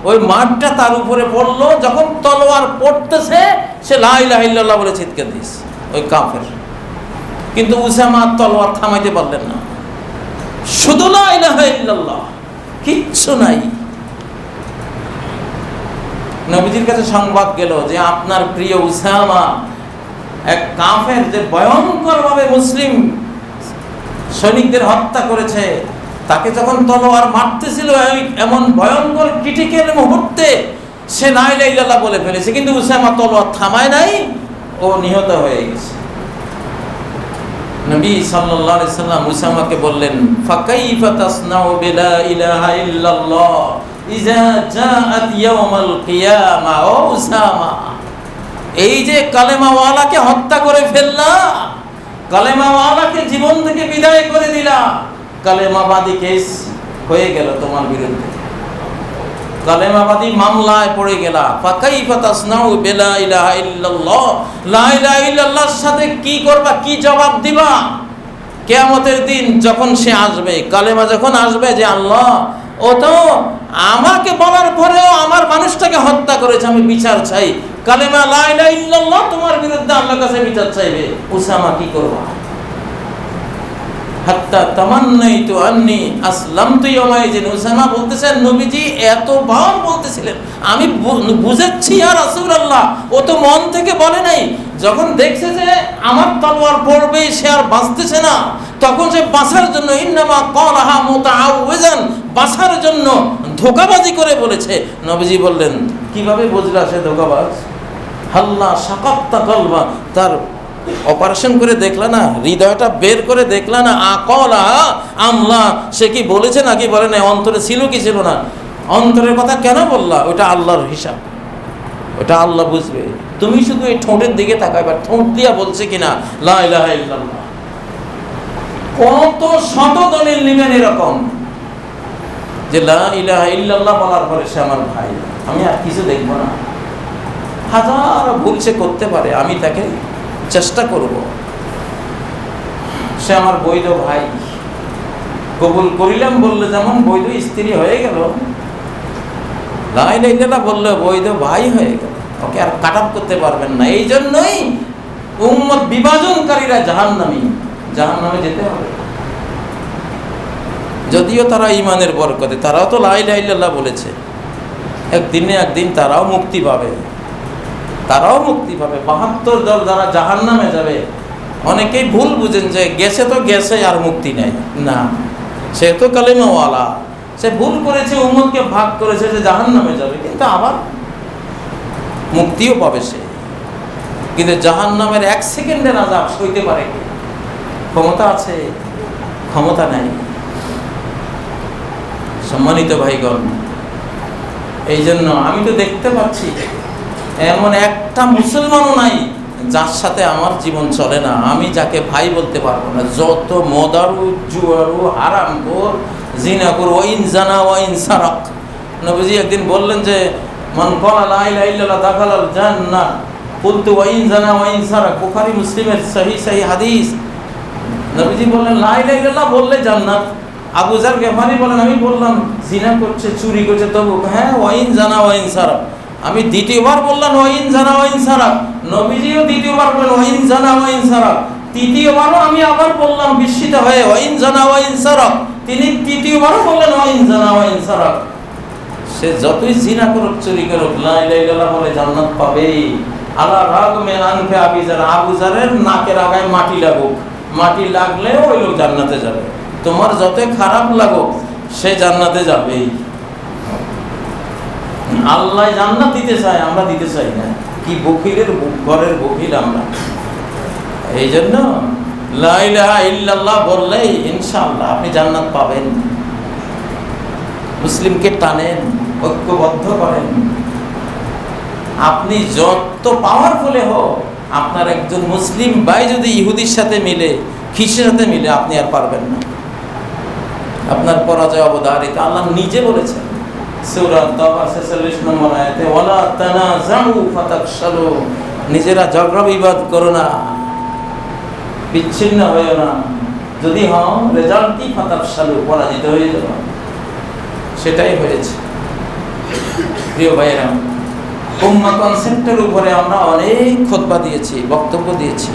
ওই মারটা তার উপরে পড়লো। যখন তলোয়ার পড়তেছে সে লা ইলাহা ইল্লাল্লাহ বলে চিৎকার দিয়েছে, ওই কাফের। কিন্তু উসামা তলোয়ার থামাইতে পারলেন না, শুধু লা ইলাহা ইল্লাল্লাহ, কিচ্ছু নাই। নবীজির কাছে সংবাদ গেল যে আপনার প্রিয় উসামা এক কাফের যে ভয়ঙ্করভাবে মুসলিম সৈনিকদের হত্যা করেছে, তাকে যখন তলোয়ার মারতেছিল এমন ভয়ঙ্কর ক্রিটিক্যাল মুহূর্তে সে লা ইলাহা ইল্লাল্লাহ বলে ফেলেছে, কিন্তু উসামা তলোয়ার থামায় নাই, ও নিহত হয়ে গেছে। নবী সাল্লাল্লাহু আলাইহি সাল্লাম উসামাকে বললেন, ফাকাইফা তাসনাউ বিলা ইলাহা ইল্লাল্লাহ ইজা জাআত ইয়াউমাল কিয়ামা। ও উসামা, এই যে কালেমাওয়ালাকে হত্যা করে ফেললা, কালেমাওয়ালাকে জীবন থেকে বিদায় করে দিলা, কালেমাবাদী কেস হয়ে গেল তোমার বিরুদ্ধে, কালেমাবাদী মামলায় পড়ে গেলা। ফাকাইফা তাসনাউ বিলা ইলাহা ইল্লাল্লাহ, লা ইলাহা ইল্লাল্লাহর সাথে কি করবা, কি জবাব দিবা কিয়ামতের দিন যখন সে আসবে? কালেমা যখন আসবে যে আল্লাহ, ও তো আমাকে বলার পরেও আমার মানুষটাকে হত্যা করেছে, আমি বিচার চাই। কালেমা লা ইলাহা ইল্লাল্লাহ তোমার বিরুদ্ধে আল্লাহর কাছে বিচার চাইবে, উসামা কি করবা? হাত্তা তামান্নাইতু আন্নী আসলামতু ইয়াওমাইযিন। উসামা বলতেছেন, নবীজি এতবার বলতেছিলেন, আমি বুঝেছি ইয়া রাসূলুল্লাহ, ও তো মন থেকে বলে নাই। যখন দেখছে যে আমার তলোয়ার পড়বে, সে আর বাঁচতেছে না, তখন সে বাঁচার জন্য ইন্নামা ক্বালাহা মুতাআউযিজান, বাঁচার জন্য ধোঁকাবাজি করে বলেছে। নবীজি বললেন, কিভাবে বুঝলা সে ধোঁকাবাজ? হাল্লা শাকাক্তা কলবা, তার অপারেশন করে দেখলা না, হৃদয়টা বের করে দেখলা না, আকলা আমলা, সে কি বলেছে নাকি বলে না, অন্তরে ছিল কি ছিল না? অন্তরের কথা কেন বললা? ওটা আল্লাহর হিসাব, ওটা আল্লাহ বুঝবে। তুমি শুধু এই ঠোঁটের দিকে তাকাইবা, ঠোঁট দিয়া বলছে কিনা লা ইলাহা ইল্লাল্লাহ। কত শত দলিল নিবেন এরকম যে লা ইলাহা ইল্লাল্লাহ বলার পরে সে আমার ভাই, আমি আর কিছু দেখবো না। হাজার ভুল সে করতে পারে, আমি তাকে চেষ্টা করব, সে আমার বৈধ ভাই, কবুল করিলাম বললে যেমন বৈধ স্ত্রী হয়ে গেল, লা ইলাহা ইল্লাল্লাহ বললে বৈধ ভাই হয়ে গেল, ওকে আর কাটাপ করতে পারবেন না। এই জন্যই উম্মত বিভাজনকারীরা জাহান্নামী, জাহান্নামে যেতে হবে। যদিও তারা ঈমানের বরকতে, তারাও তো লা ইলাহা ইল্লাল্লাহ বলেছে, একদিনে একদিন তারাও মুক্তি পাবে, তারাও মুক্তি পাবে। ৭২ দল যারা জাহান্নামে যাবে, অনেকেই ভুল বুঝেন যে গেছে তো গেছে আর মুক্তি নেই, না, সে তো কালেমাওয়ালা, সে ভুল করেছে, উম্মতকে ভাগ করেছে যে জাহান্নামে যাবে, কিন্তু আবার মুক্তিও পাবে সে। কিন্তু জাহান্নামের ১ সেকেন্ডের আযাব সইতে পারে কি? ক্ষমতা আছে? ক্ষমতা নেই। সম্মানিত ভাইগণ, এই জন্য আমি তো দেখতে পাচ্ছি এমন একটা মুসলমানও নাই যার সাথে আমার জীবন চলে না, আমি যাকে ভাই বলতে পারবো না। যত মদারু, জুয়ারু, হারামখোর, জিনাখোর, ওয়াইন জানা ওয়াইন সারাক। নবীজি একদিন বললেন যে মান ক্বালা লা ইলাহা ইল্লাল্লাহ দাখালাল জান্নাহ, কুলতু ওয়াইন জানা ওয়াইন সারাক। বুখারী মুসলিমের সহিহ হাদিস। নবীজি বললেন লা ইলাহা ইল্লাল্লাহ বললে জান্নাত। আবু যার গিফারি বলেন, আমি বললাম জিনা করছে, চুরি করছে, তবু হ্যাঁ ওয়াইন জানা ওয়াইন সারাক, আমি দ্বিতীয়বার বললাম ওয়াইন জানা ওয়াইন সারা, নবীজিও দ্বিতীয়বার বললেন ওয়াইন জানা ওয়াইন সারা, তৃতীয়বারও আমি আবার বললাম বিস্মিত হয়ে ওয়াইন জানা ওয়াইন সারা, তিনি তৃতীয়বারও বললেন ওয়াইন জানা ওয়াইন সারা। সে যতই জিনা করুক চুরি করুক লা ইলাহা ইল্লাল্লাহ বলে জান্নাত পাবে। আলা রাগমে আনফে আবি যার, আবু যারের নাকের আগায় মাটি লাগুক, মাটি লাগলেও ওই লোক জান্নাতে যাবে। তোমার যতই খারাপ লাগুক সে জান্নাতে যাবেই। আল্লাহ জান্নাত দিতে চায়, আমরা দিতে চাই না। কি বকিলের ঘরের বকিল আমরা। এই জন্য লা ইলাহা ইল্লাল্লাহ বললেই ইনশাআল্লাহ আপনি জান্নাত পাবেন। মুসলিমকে টানেন, ঐক্যবদ্ধ করেন। আপনি যত পাওয়ারফুলে হোক, আপনার একজন মুসলিম ভাই যদি ইহুদির সাথে মিলে, খ্রিস্টের সাথে মিলে, আপনি আর পারবেন না। আপনার পরাজয় অবধারিত। আল্লাহ নিজে বলেছেন সূরা তাওবা 46 নম্বর আয়াতে, ওয়ালা তানাজাউ ফাতাফশালু, নিজেরা ঝগড়া বিবাদ করো না, বিচ্ছিন্ন হয়েও না, যদি হও রেজাল্ট কি ফাতাফশালু, পরাজিত হয়ে যাবে। সেটাই হয়েছে। প্রিয় ভাইয়েরা, উম্মাহ কনসেপ্টের উপরে আমরা অনেক খুতবা দিয়েছি, বক্তব্য দিয়েছি।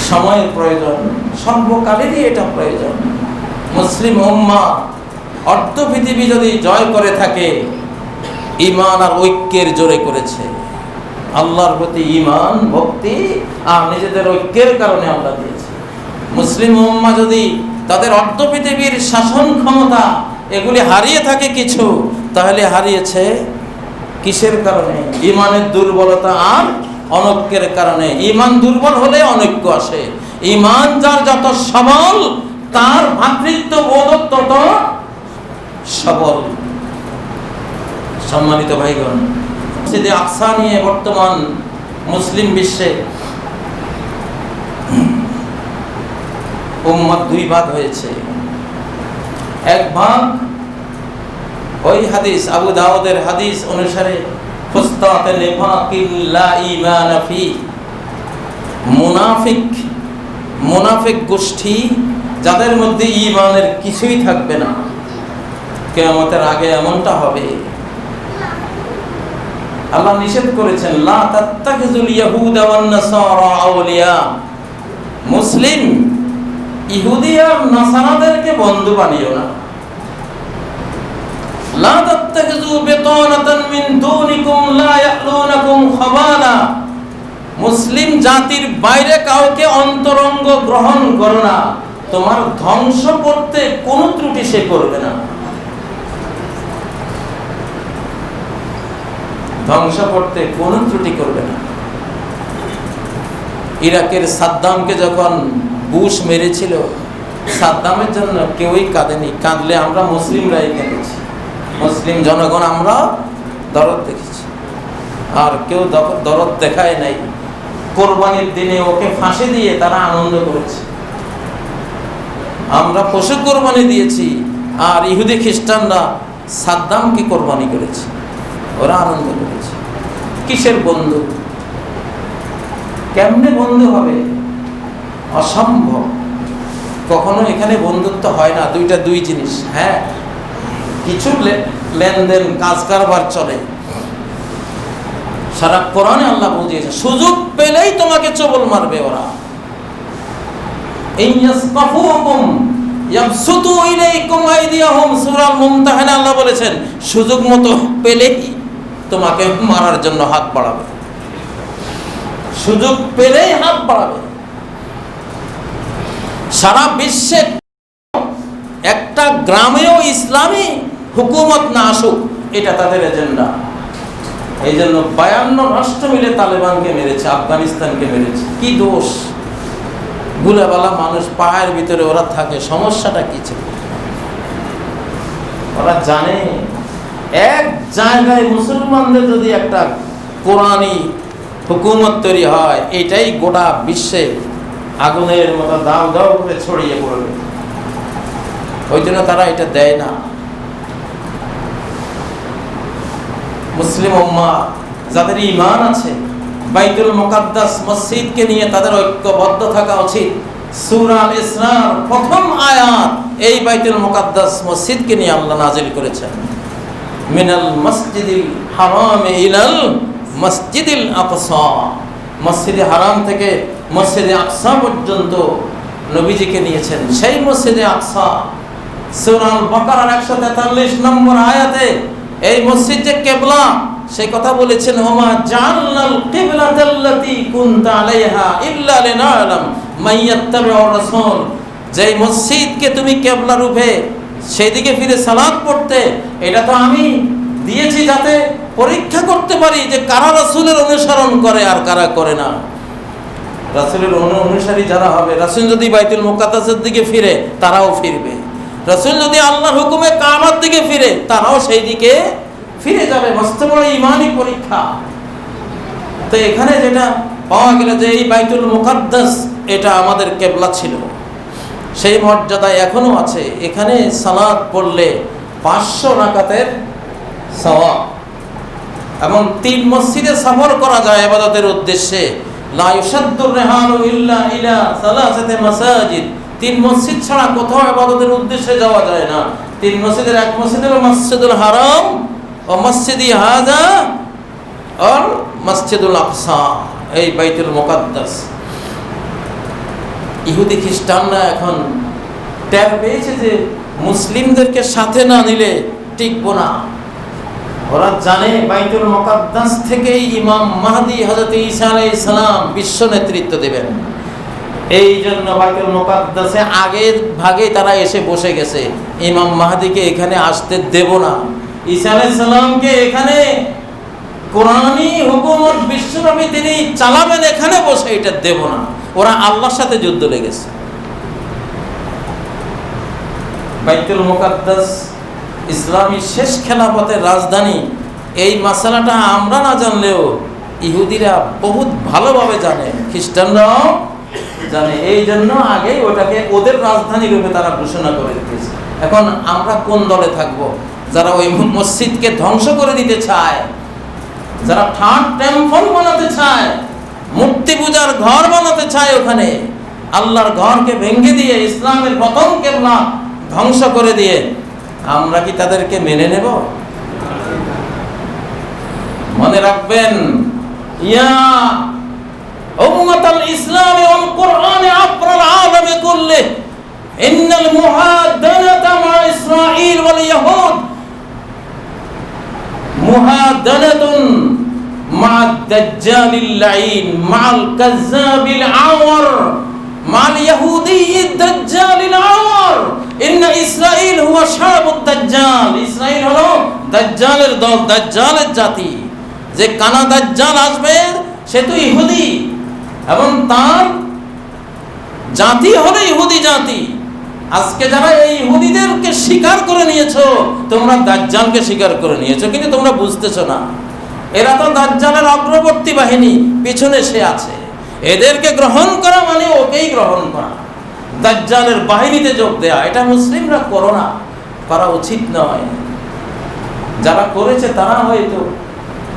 সময়ের প্রয়োজন, সর্বকালেরই এটা প্রয়োজন। মুসলিম উম্মাহ অর্ধ পৃথিবী যদি জয় করে থাকে, ঈমান আর ঐক্যের জোরে করেছে। আল্লাহর প্রতি ঈমান, ভক্তি আর নিজেদের ঐক্যের কারণে আল্লাহ দিয়েছে। মুসলিম উম্মাহ যদি তাদের অর্ধ পৃথিবীর শাসন ক্ষমতা এগুলি হারিয়ে থাকে কিছু, তাহলে হারিয়েছে কিসের কারণে? ঈমানের দুর্বলতা আর অনৈক্যের কারণে। ঈমান দুর্বল হলে অনৈক্য আসে। ঈমান যার যত সবল, তার ভ্রাতৃত্ববোধ তত সবল। সম্মানিত ভাইগণ, মসজিদে আকসা নিয়ে বর্তমান মুসলিম বিশ্বে উম্মাহ দুই ভাগ হয়েছে। এক ভাগ ওই হাদিস, আবু দাউদের হাদিস অনুসারে, ফুস্তাতে নিফাকিল লা ঈমান ফি, মুনাফিক গোষ্ঠী যাদের মধ্যে ঈমানের কিছুই থাকবে না। কিয়ামতের আগে এমনটা হবে। আল্লাহ নিষেধ করেছেন, লা তাত্তাখিযুল ইয়াহুদা ওয়ান নাসারা আউলিয়া, মুসলিম ইহুদি আর নাসারাদেরকে বন্ধু বানিও না। লা তাত্তাখিযু বিতানাতান মিন দুনিকুম লা ইয়ালুনাকুম খাবালা, মুসলিম জাতির বাইরে কাউকে অন্তরঙ্গ গ্রহণ করো না। তোমার ধ্বংস করতে কোনো ত্রুটি সে করবে না, ধ্বংস করতে কোনো ত্রুটি করবে না। ইরাকের সাদ্দামকে যখন বুশ মেরেছিল, সাদ্দামের জন্য কেউই কাঁদেনি, কাঁদলে আমরা মুসলিমরাই কেঁদেছি। মুসলিম জনগণ আমরা দরদ দেখেছি, আর কেউ দরদ দেখায় নাই। কোরবানির দিনে ওকে ফাঁসি দিয়ে তারা আনন্দ করেছে। আমরা পশু কোরবানি দিয়েছি, আর ইহুদি খ্রিস্টানরা সাদ্দামকে কোরবানি করেছে, ওরা আনন্দ করেছে। কিসের বন্ধু? কেমনে বন্ধু হবে? অসম্ভব। কখনো এখানে বন্ধুত্ব হয় না। দুই জিনিস, হ্যাঁ, কিছু লেনদেন, কাজ কারবার চলে। সারা কোরআনে আল্লাহ বুঝিয়েছে, সুযোগ পেলেই তোমাকে চবল মারবে ওরা। সূরা মুমতাহানা আল্লাহ বলেছেন, সুযোগ মতো পেলেই তোমাকে মারার জন্য হাত বাড়াবে, সুযোগ পেলেই হাত বাড়াবে। সারা বিশ্বে একটা গ্রামেও ইসলামী হুকুমত না আসুক, এটা তাদের এজেন্ডা। এই জন্য 52 রাষ্ট্র মিলে তালেবানকে মেরেছে, আফগানিস্তানকে মেরেছে। কি দোষ? গুলাবালা মানুষ, পাহাড়ের ভিতরে ওরা থাকে। সমস্যাটা কি ছিল? ওরা জানে এক জায়গায় মুসলমানদের যদি একটা কোরআনী হুকুমত তৈরি হয়, এটাই গোটা বিশ্বে আগুনের মতো দাও দাও করে ছড়িয়ে পড়বে। ওই জন্য তারা এটা দেয় না। মুসলিম উম্মাহ যাদের ঈমান আছে, বাইতুল মুকাদ্দাস মসজিদকে নিয়ে তাদের ঐক্যবদ্ধ থাকা উচিত। সূরা আল ইসরার প্রথম আয়াত এই বাইতুল মুকাদ্দাস মসজিদকে নিয়ে আল্লাহ নাযিল করেছেন। মিনাল মসজিদিল হারাম ইলাল মসজিদিল আকসা, মসজিদে হারাম থেকে মসজিদে আকসা পর্যন্ত নবীজিকে নিয়েছেন। সেই মসজিদে আকসা সূরা আল বাকারার 143 নম্বর আয়াতে এই মসজিদ যে কিবলা সেই কথা বলেছেন, ওমা জাআলনাল কিবলাতাল্লাতী কুনতা আলাইহা ইল্লা লিনা'লাম মাইয়াত্তাবিউর রাসূল, যেই মসজিদকে তুমি কিবলা রূপে সেদিকে ফিরে সালাত পড়তে, এটা তো আমি দিয়েছি যাতে পরীক্ষা করতে পারি যে কারা রাসূলের অনুসরণ করে আর কারা করে না। রাসূলের অনুসারী যারা হবে, রাসূল যদি বাইতুল মুকাদ্দাসের দিকে ফিরে তারাও ফিরবে, রাসূল যদি আল্লাহর হুকুমে কাবার দিকে ফিরে তারাও সেই দিকে ফিরে যাবে। মস্ত বড় ঈমানি পরীক্ষা। তো এখানে যেটা পাওয়া গেল যে এই বাইতুল মুকাদ্দাস এটা আমাদের কিবলা ছিল, সেই মর্যাদা এখনো আছে। এখানে সালাত পড়লে 500 রাকাতের সওয়াব, এবং 3 মসজিদে সফর করা যায় ইবাদতের উদ্দেশ্যে। লা ইউশাদ্দুর রিহালু ইল্লা ইলা সালাসাতি মাসাজিদ, 3 মসজিদ ছাড়া কোথাও ইবাদতের উদ্দেশ্যে যাওয়া যায় না। 3 মসজিদের এক মসজিদ হলো মসজিদুল হারাম ও মসজিদি হাযা আর মসজিদুল আকসা, এই বাইতুল মুকাদ্দাস। ইহুদি খ্রিস্টানরা এখন টের পেয়েছে যে মুসলিমদেরকে সাথে না নিলে টিকবো না। ওরা জানে বাইতুল মুকাদ্দাস থেকেই ইমাম মাহদী হযরত ঈসা আলাইহিস সালাম বিশ্ব নেতৃত্ব দেবেন। এই জন্য বাইতুল মুকাদ্দাসে আগের ভাগে তারা এসে বসে গেছে, ইমাম মাহদীকে এখানে আসতে দেব না, ঈসা আলাইহিস সালামকে এখানে কোরআনী হুকুমত বিশ্বব্যাপী তিনি চালাবেন এখানে বসে, এটা দেব না। ওরা আল্লাহর সাথে যুদ্ধ লেগেছে। বাইতুল মুকাদ্দাস ইসলামী শেষ খেলাফতের রাজধানী, এই মাসালাটা আমরা না জানলেও ইহুদিরা বহুত ভালোভাবে জানে, খ্রিস্টানরাও জানে। এই জন্য আগেই ওটাকে ওদের রাজধানী রূপে তারা ঘোষণা করে দিয়েছে। এখন আমরা কোন দলে থাকবো? যারা ওই মসজিদকে ধ্বংস করে দিতে চায়, যারা থার্ড টেম্পল বানাতে চায়, মূর্তি পূজার ঘর বানাতে চায়, ওখানে আল্লাহর ঘরকে ভেঙে দিয়ে ইসলামের প্রথম কিবলা ধ্বংস করে দিয়ে, আমরা কি তাদেরকে মেনে নেব? মনে রাখবেন, ইয়া উম্মাতাল ইসলামি ওয়াল কুরআনি আফরাল আলামি কুল্লি ইন্নাল মুহাদানাতা মা ইসরাঈল ওয়াল ইয়াহুদ মুহাদানাতুন মা দাজ্জালিল লাঈন মাল কাযাবিল আওয়ার মাল ইয়াহুদিয়্যিদ দাজ্জালিল আওয়ার ইন্না ইসরাঈল হুয়া শাবুদ দাজ্জাল। ইসরাঈল হলো দাজ্জালের দল, দাজ্জালের জাতি। যে কানা দাজ্জাল আসবে সে তো ইহুদি, এবং তার জাতি হলো ইহুদি জাতি। আজকে যারা এই ইহুদিদেরকে স্বীকার করে নিয়েছো, তোমরা দাজ্জালকে স্বীকার করে নিয়েছো, কিন্তু তোমরা বুঝতেছো না এরা তো দাজ্জালের অগ্রবর্তী বাহিনী, পিছনে সে আছে। এদেরকে গ্রহণ করা মানে ওকেই গ্রহণ করা, দাজ্জালের বাহিনীতে যোগ দেয়া। এটা মুসলিমরা করো না, করা উচিত নয়। যারা করেছে তারা হয়তো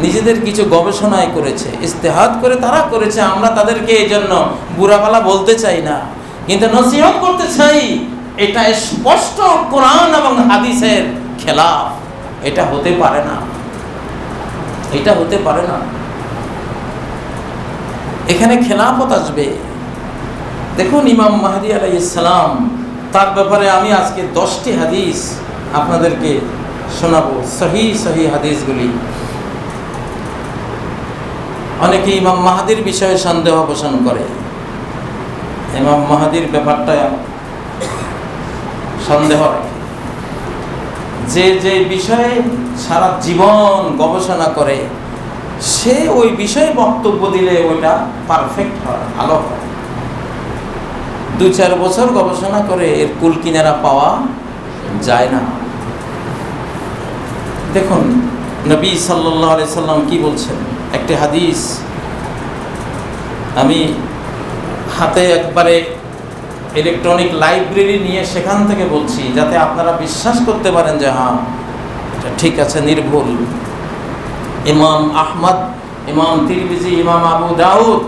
নিজেদের কিছু গবেষণায় করেছে, ইস্তেহাদ করে তারা করেছে। আমরা তাদেরকে এই জন্য বুড়াপালা বলতে চাই না, কিন্তু নসিহত করতে চাই। এটা স্পষ্ট কোরআন এবং হাদিসের খেলাফ, এটা হতে পারে না, এটা হতে পারে না। এখানে খেলাফত আসবে। দেখুন ইমাম মাহদী আলাইহিস সালাম, তার ব্যাপারে আমি আজকে 10টি হাদিস আপনাদেরকে শোনাবো, সহি হাদিসগুলি। অনেকে ইমাম মাহদীর বিষয়ে সন্দেহ পোষণ করে, ইমাম মাহদীর ব্যাপারটা সন্দেহ রাখে। যে বিষয়ে সারা জীবন গবেষণা করে, সে ওই বিষয়ে বক্তব্য দিলে ওইটা পারফেক্ট হয়, ভালো হয়। 2-4 বছর গবেষণা করে এর কুল কিনারা পাওয়া যায় না। দেখুন নবী সাল্লাল্লাহু আলাইহি সাল্লাম কি বলছেন, একটি হাদিস আমি হাতে একবারে ইলেকট্রনিক লাইব্রেরি নিয়ে সেখান থেকে বলছি, যাতে আপনারা বিশ্বাস করতে পারেন যে হ্যাঁ ঠিক আছে, নির্ভুল। ইমাম আহমদ, ইমাম তিরমিজি, ইমাম আবু দাউদ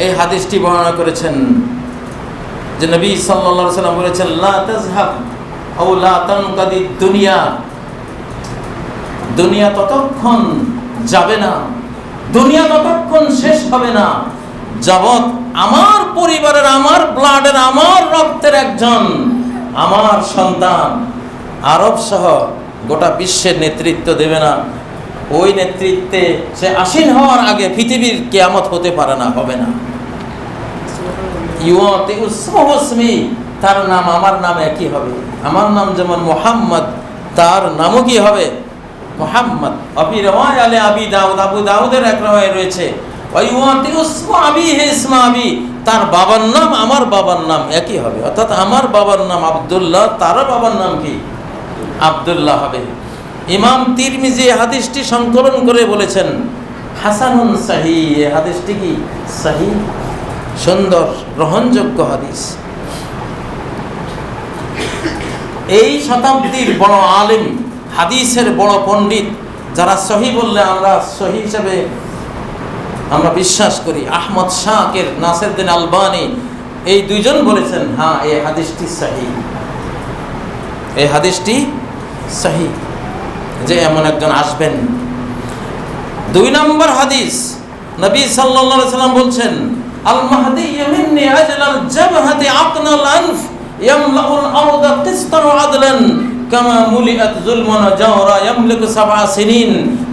এই হাদিসটি বর্ণনা করেছেন যে নবী সাল্লাল্লাহু আলাইহি সাল্লাম বলেছেন, লা তাযহাব আও লা তানকাদি দুনিয়া, দুনিয়া ততক্ষণ যাবে না, দুনিয়া ততক্ষণ শেষ হবে না যাবৎ আমার পরিবারের, আমার ব্লাডের, আমার রক্তের একজন আমার সন্তান আরব সহ গোটা বিশ্বের নেতৃত্ব দেবে না। ওই নেতৃত্বে সে আসীন হওয়ার আগে পৃথিবীর কিয়ামত হতে পারে না, হবে না। তার নাম আমার নাম একই হবে। আমার নাম যেমন মুহাম্মদ, তার নামও কি হবে? মুহাম্মদ। আবি রাওয়ায় আলে আবি দাউদ, আবু দাউদের এক রাওয়ায় রয়েছে তার বাবার নাম আমার বাবার নাম একই হবে, অর্থাৎ আমার বাবার নাম আব্দুল্লাহ, তার বাবার নাম কি? আব্দুল্লাহ হবে। ইমাম তিরমিজি হাদিসটি সংকলন করে বলেছেন হাসানুন সহিহ। এই হাদিসটি কি? সহিহ, সুন্দর, গ্রহণযোগ্য হাদিস। এই শতাব্দীর বড় আলেম, হাদিসের বড় পণ্ডিত, যারা সহিহ বললে আমরা সহিহ হিসেবে আমরা বিশ্বাস করি, আহমদ শাকির, নাসিরউদ্দিন আলবানী, এই দুইজন বলেছেন হ্যাঁ এই হাদিসটি সহিহ, এই হাদিসটি সহিহ, যে এমন একজন আসবেন। 2 নম্বর হাদিস, নবী সাল্লাল্লাহু আলাইহি সাল্লাম বলছেন আল মাহদি মিন্নি আজলাল জাবহাতি আকনাল আনফ ইয়ামলাউল আরদা কিসতান ওয়া আদলান কামা মুলিআত যুলমান জাওরা ইয়ামলিকু 7 সিনিন।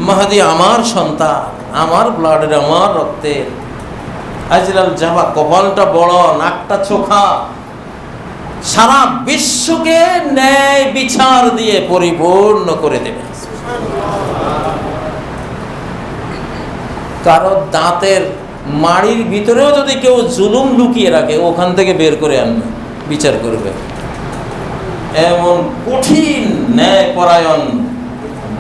মাহদি আমার সন্তান, আমার ব্লাডের, আমার রক্তের। আজলাল জাবা, কপালটা বড়, নাকটা চোখা, সারা বিশ্বকে ন্যায় বিচার দিয়ে পরিপূর্ণ করে দেবে। কারো দাঁতের মাড়ির ভিতরেও যদি কেউ জুলুম লুকিয়ে রাখে, ওখান থেকে বের করে আনবে, বিচার করবে। এমন কঠিন ন্যায়পরায়ণ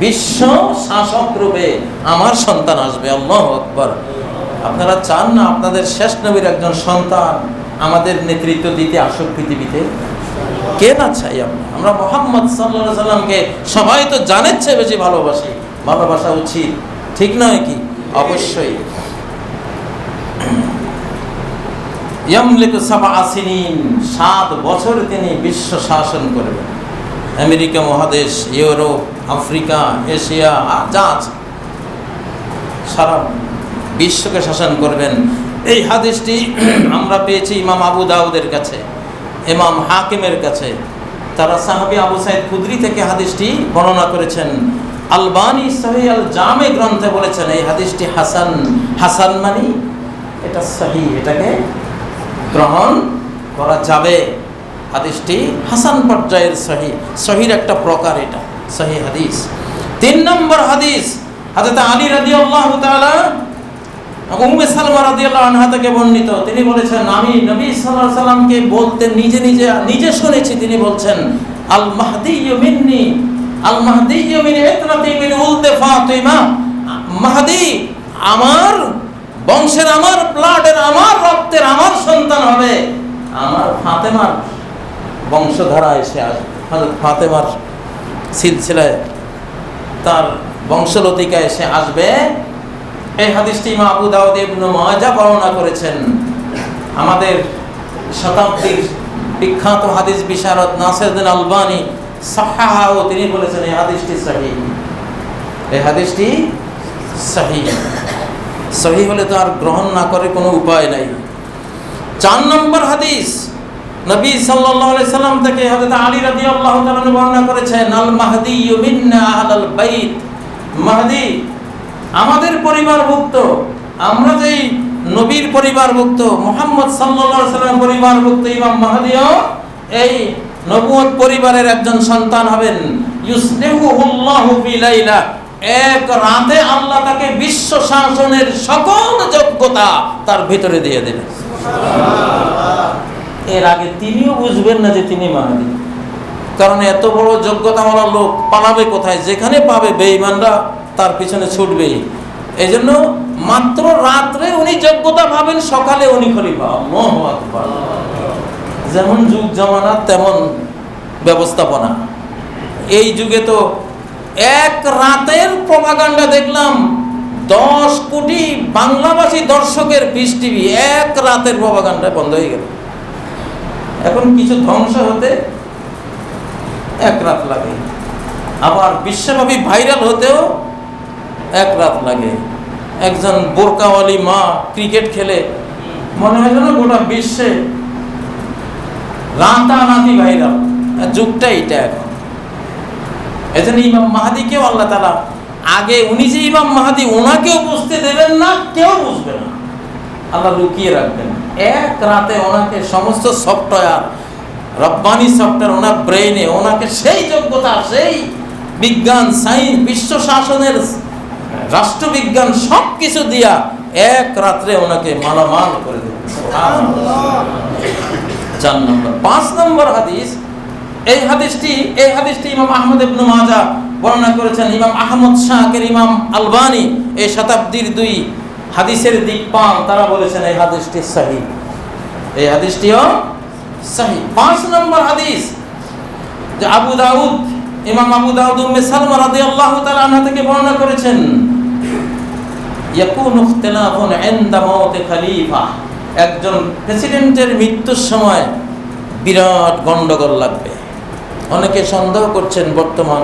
বিশ্ব শাসক রূপে আমার সন্তান আসবে। আল্লাহু আকবার। আপনারা চান না আপনাদের শেষ নবীর একজন সন্তান আমাদের নেতৃত্ব দিতে আসুক পৃথিবীতে? কে না চাই? আমরা মুহাম্মদ সাল্লাল্লাহু আলাইহি সাল্লামকে সবাই তো জানের চেয়ে বেশি ভালোবাসি, ভালোবাসা উচিত, ঠিক নয় কি? অবশ্যই। ইয়ামলিকু 7 সিনিন, 7 বছর তিনি বিশ্ব শাসন করবেন। আমেরিকা মহাদেশ, ইউরোপ, আফ্রিকা, এশিয়া, যা সারা বিশ্বকে শাসন করবেন। এই হাদিসটি আমরা পেয়েছি ইমাম আবু দাউদের কাছে, ইমাম হাকিমের কাছে। তারা সাহাবী আবু সাঈদ খুদরি থেকে হাদিসটি বর্ণনা করেছেন। আলবানী সহিহ আল জামে গ্রন্থে বলেছেন এই হাদিসটি হাসান। হাসান মানে এটা সহিহ, এটাকে গ্রহণ করা যাবে। হাদিসটি হাসান পর্যায়ের সহিহ, সহির একটা প্রকার, এটা সহিহ হাদিস। 3 নম্বর হাদিস, হযরত আলী রাদিয়াল্লাহু তাআলা উম্মে সালমা রাদিয়াল্লাহু আনহা থেকে বর্ণিত। তিনি বলেছেন আমি নবী সাল্লাল্লাহু আলাইহি সাল্লামকে বলতে নিজে শুনেছি। তিনি বলছেন আল মাহদিয়্যু মিন্নি, আল মাহদিয়্যু মিন ইতরাতি মিন উলদি ফাতিমা। মাহদি আমার বংশের, আমার ব্লাডের, আমার রক্তের, আমার সন্তান হবে, আমার ফাতেমার বংশধারা এসে আসবে। হযরত ফাতেমার সিলসিলায় তার বংশলতিকা এসে আসবে। এই হাদিসটি ইমাম আবু দাউদ ইবনে মাজাহ বর্ণনা করেছেন। আমাদের শতাব্দীর বিখ্যাত হাদিস বিশারদ নাসিরউদ্দিন আলবানী সাহাহাহু, তিনি বলেছেন এই হাদিসটি সহিহ, এই হাদিসটি সহিহ। সহিহ হলে তো আর গ্রহণ না করে কোনো উপায় নাই। 4 নম্বর হাদিস, নবী সাল্লাল্লাহু আলাইহি সাল্লাম থেকে হযরত আলী রাদিয়াল্লাহু তাআলা বর্ণনা করেছেন আল মাহদিয়্যু মিন্না আহলাল বাইত। মাহদি আমাদের পরিবারভুক্ত, আমরা যেই নবীর পরিবারভুক্ত, মুহাম্মদ সাল্লাল্লাহু আলাইহি সাল্লামের পরিবারভুক্ত ইমাম মাহদিও এই নবুয়ত পরিবারের একজন সন্তান হবেন। ইউসলিহুল্লাহু ফি লাইলা, এক রাতে আল্লাহ তাকে বিশ্ব শাসনের সকল যোগ্যতা তার ভিতরে দিয়ে দেবেন। এর আগে তিনিও বুঝবেন না যে তিনি মাহদি, কারণ এত বড় যোগ্যতাওয়ালা লোক পালাবে কোথায়? যেখানে পাবে বেঈমানরা তার পিছনে ছুটবেই। এই জন্য মাত্র রাত্রে উনি যোগ্যতা পাবেন, সকালে উনি খলিফা। আল্লাহু আকবার। যেমন যুগ জামানা তেমন ব্যবস্থাপনা। এই যুগে তো এক রাতের প্রপাগান্ডা দেখলাম 10 কোটি বাংলাভাষী দর্শকের পিস টিভি এক রাতের প্রপাগান্ডা বন্ধ হয়ে গেল। এখন কিছু ধ্বংস হতে 1 রাত লাগে। আবার বিশ্বব্যাপী ভাইরাল হতেও 1 রাত লাগে। একজন বোরকাওয়ালি মা ক্রিকেট খেলে মনে হয় যেন গোটা বিশ্বে রাতারাতি ভাইরাল। যুগটা এটা এখন। এজন্য ইমাম মাহাদিকেও আল্লাহ তাআলা আগে, উনি যে ইমাম মাহাদি, ওনাকেও বুঝতে দেবেন না, কেউ বুঝবে না, আল্লাহ লুকিয়ে রাখবেন। 1 রাতে ওনাকে সমস্ত সফটওয়্যার, রব্বানি সফটওয়্যার ওনার ব্রেইনে, ওনাকে সেই যোগ্যতা, সেই বিজ্ঞান, সায়েন্স, বিশ্ব শাসনের, রাষ্ট্রবিজ্ঞান সব কিছু দিয়া 1 রাত্রে ওনাকে মালামাল করে দেবেন। 4 নম্বর। 5 নম্বর হাদিস, এই হাদিসটি ইমাম আহমদ ইবনে মাজাহ বর্ণনা করেছেন। ইমাম আহমদ শাকির, ইমাম আলবানী এই শতাব্দীর 2 হাদিসের দিকপাল, তারা বলেছেন এই হাদিসটি সহিহ, এই হাদিসটিও সহিহ। 5 নম্বর হাদিস যে আবু দাউদ, ইমাম আবু দাউদ উম্মে সালমা রাদিয়াল্লাহু তাআলা আনহা থেকে বর্ণনা করেছেন, ইয়াকুনু ইখতিলাফুন ইনদা মাউতি খলিফা, একজন প্রেসিডেন্টের মৃত্যুর সময় বিরাট গন্ডগোল লাগবে। অনেকে সন্দেহ করছেন বর্তমান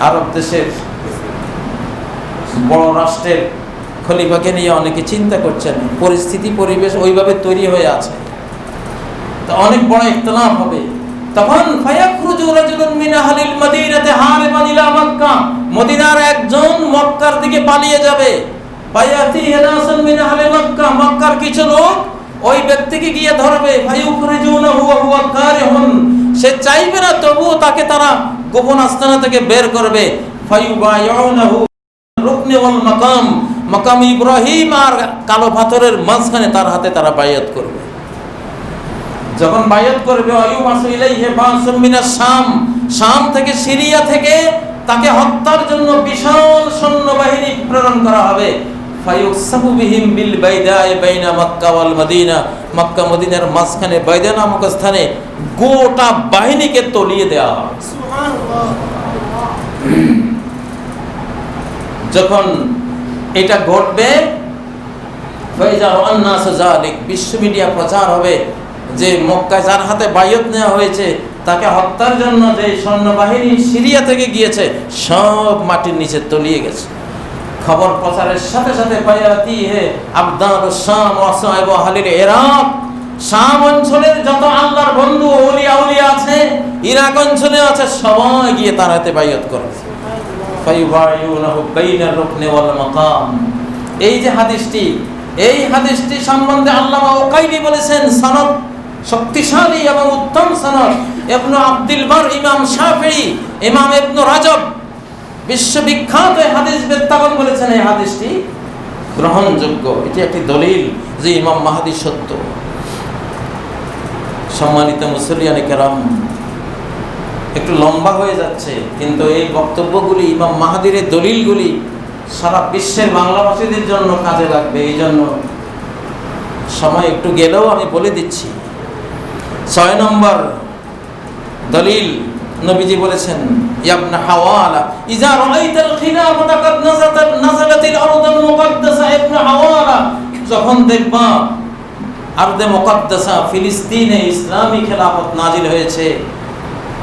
আরব দেশের বড় রাষ্ট্রের খলিফাকে নিয়ে অনেকে চিন্তা করছেন, পরিস্থিতি পরিবেশ ওইভাবে তৈরি হয়ে আছে, তো অনেক বড় ইখতিলাফ হবে। তখন ফায়াখরুজু রাজুলুন মিন আহলিল মাদিনাতি হারিবান ইলা মক্কা, মদিনার একজন মক্কার দিকে পালিয়ে যাবে। ফায়াতিহি নাসুন মিন আহলি মক্কা, মক্কার কিছু লোক ওই ব্যক্তিকে গিয়ে ধরবে। ফায়ুখরিজুনাহু ওয়া হুয়া কারিহুন, সে চাইবে না, তবুও তাকে তারা গোপন আস্তানা থেকে বের করবে। ফায়ুবায়ুনাহু রুকনি ওয়াল মাকাম, মাকাম ইব্রাহিম আর কালো পাথরের মাঝখানে তার হাতে তারা বায়াত করবে। যখন বায়াত করবে, আইয়ুবাসু ইলাইহি বাসুম মিনাস শাম, শাম থেকে, সিরিয়া থেকে তাকে হত্যার জন্য বিশাল সৈন্যবাহিনী প্রেরণ করা হবে। ফায়ুসাবু বিহিম বিল বাইদায়ে বাইনা মক্কা ওয়াল মদিনা, মক্কা মদিনার মাঝখানে বাইদা নামক স্থানে গোটা বাহিনীকে তলিয়ে দেওয়া হবে। সুবহানাল্লাহ। যখন এটা ঘটবে, ফাইজা আন-নাস যালিক, বিশ্ব মিডিয়া প্রচার হবে যে মক্কায় যার হাতে বায়াত নেওয়া হয়েছে তাকে হত্যার জন্য যে সৈন্যবাহিনী সিরিয়া থেকে গিয়েছে সব মাটির নিচে তলিয়ে গেছে। খবর প্রচারের সাথে সাথে বায়াতিহে আবদালুস শাম ওয়া সাইবু আহলিল ইরাক, শাম অঞ্চলের যত আল্লাহর বন্ধু ওলিয়া উলিয়া আছে, ইরাক অঞ্চলে আছে, সবাই গিয়ে তার হাতে বায়াত করে। ফায়ুবায়ুনাহু বাইনার রুকনি ওয়াল মাকাম। এই যে হাদিসটি, এই হাদিসটি সম্বন্ধে আল্লামা উকাইলি বলেছেন সনদ শক্তিশালী এবং উত্তম সনদ। ইবনে আব্দুল বার, ইমাম শাফিঈ, ইমাম ইবনে রাজব বিশ্ববিখ্যাত হাদিস বেত্তাগণ বলেছেন এই হাদিসটি গ্রহণযোগ্য। এটি একটি দলিল যে ইমাম মাহদী সত্য। সম্মানিত মুসল্লিয়ানে কেরাম, একটু লম্বা হয়ে যাচ্ছে, কিন্তু এই বক্তব্যগুলি, ইমাম মাহদীর এই দলিলগুলি সারা বিশ্বের বাংলাভাষীদের জন্য কাজে লাগবে। এই জন্য সময় একটু গেলেও আমি বলে দিচ্ছি। 6 নম্বর দলিল, নবীজি বলেছেন, ইবনে হাওয়ালা ইজা রাআইতাল খিলাফাতা কাদ নাযালাতিল আরদুল মুকদ্দাসা, ইবনে হাওয়ালা, যখন দেখবা আরদে মুকদ্দাসা ফিলিস্তিনে ইসলামী খেলাফত নাজিল হয়েছে,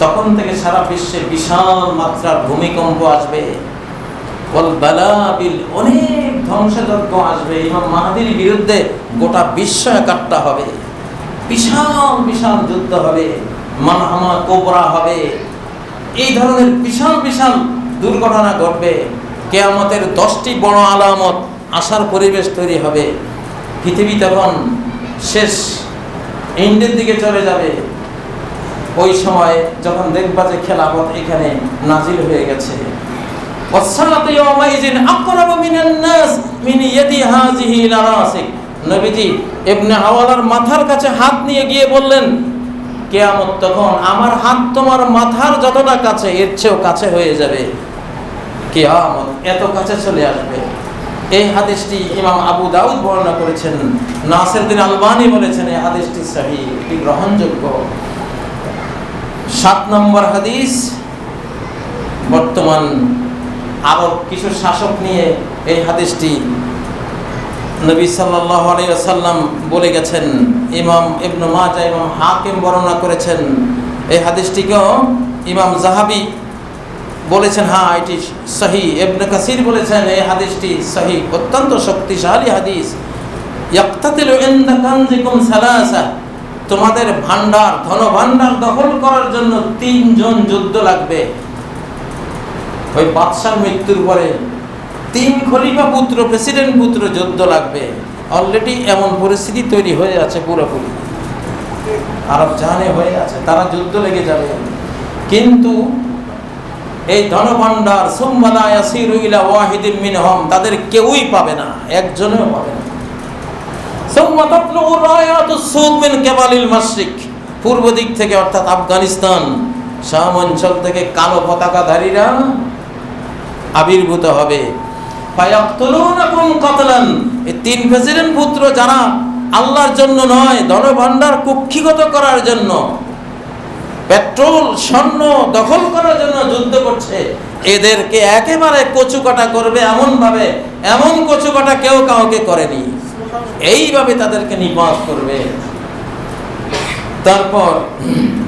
তখন থেকে সারা বিশ্বে বিশাল মাত্রার ভূমিকম্প আসবে। ওয়াল বালাবিল, অনেক ধ্বংসযজ্ঞ আসবে। ইমাম মাহদীর বিরুদ্ধে গোটা বিশ্ব একাট্টা হবে, বিশাল বিশাল যুদ্ধ হবে, মানহামা কোবরা হবে, এই ধরনের বিশাল বিশাল দুর্ঘটনা ঘটবে। কিয়ামতের 10টি বড় আলামত আসার পরিবেশ তৈরি হবে। পৃথিবী তখন শেষ এন্ডের দিকে চলে যাবে। ওই সময় যখন দেখবা যে খেলাফত এখানে নাজিল হয়ে গেছে, ওয়াসসালাতু ইয়াওমাইযিন আকরাবু মিনান নাস মিন ইয়াদি হাযিহি ইলা রাসিক, নবীজি ইবনে হাওয়ালার মাথার কাছে হাত নিয়ে গিয়ে বললেন, কিয়ামত তখন আমার হাত তোমার মাথার যতটা কাছে, এর চেয়েও কাছে হয়ে যাবে। কিয়ামত এত কাছে চলে আসবে। এই হাদিসটি ইমাম আবু দাউদ বর্ণনা করেছেন। নাসিরউদ্দিন আলবানী বলেছেন এই হাদিসটি সহিহ, এটি গ্রহণযোগ্য। 7 নম্বর হাদিস, বর্তমান আরব কিছু শাসক নিয়ে এই হাদিসটি নবী সাল্লাল্লাহু আলাইহি ওয়াসাল্লাম বলে গেছেন। ইমাম ইবনে মাজাহ, ইমাম হাকিম বর্ণনা করেছেন। এই হাদিসটিকেও ইমাম জাহাবি বলেছেন হ্যাঁ এটি সহিহ, ইবনে কাসির বলেছেন এই হাদিসটি সহিহ, অত্যন্ত শক্তিশালী হাদিস। ইয়াক্তাতিলু ইনদা কানজিকুম সালাসা, তোমাদের ভান্ডার ধন ভান্ডার দখল করার জন্য 3 জন যুদ্ধ লাগবে। ওই বাদশার মৃত্যুর পরে 3 খলিফা পুত্র, প্রেসিডেন্ট পুত্র যুদ্ধ লাগবে। অলরেডি এমন পরিস্থিতি তৈরি হয়ে আছে, পুরোপুরি আরব জাহানে হয়ে আছে, তারা যুদ্ধ লেগে যাবে। কিন্তু এই ধনভাণ্ডার সুম্মা লা ইয়াসিরু ইলা ওয়াহিদিন মিনহুম, তাদের কেউই পাবে না, একজনও পাবে না। সুম্মা তাতলুউ রায়াতুস সুদ মিন কিবালিল মাশরিক, পূর্ব দিক থেকে অর্থাৎ আফগানিস্তান শাম অঞ্চল থেকে কালো পতাকাধারীরা আবির্ভূত হবে। ফায়াকতুলুনাকুম কাতলান, এই 3 প্রেসিডেন্ট পুত্র যারা আল্লাহর জন্য নয়, ধনভাণ্ডার কুক্ষিগত করার জন্য, পেট্রোল স্বর্ণ দখল করার জন্য যুদ্ধ করছে, এদেরকে একেবারে কচুকাটা করবে এমন ভাবে, এমন কচুকাটা কেউ কাউকে করেনি, এইভাবে তাদেরকে নিপাত করবে। তারপর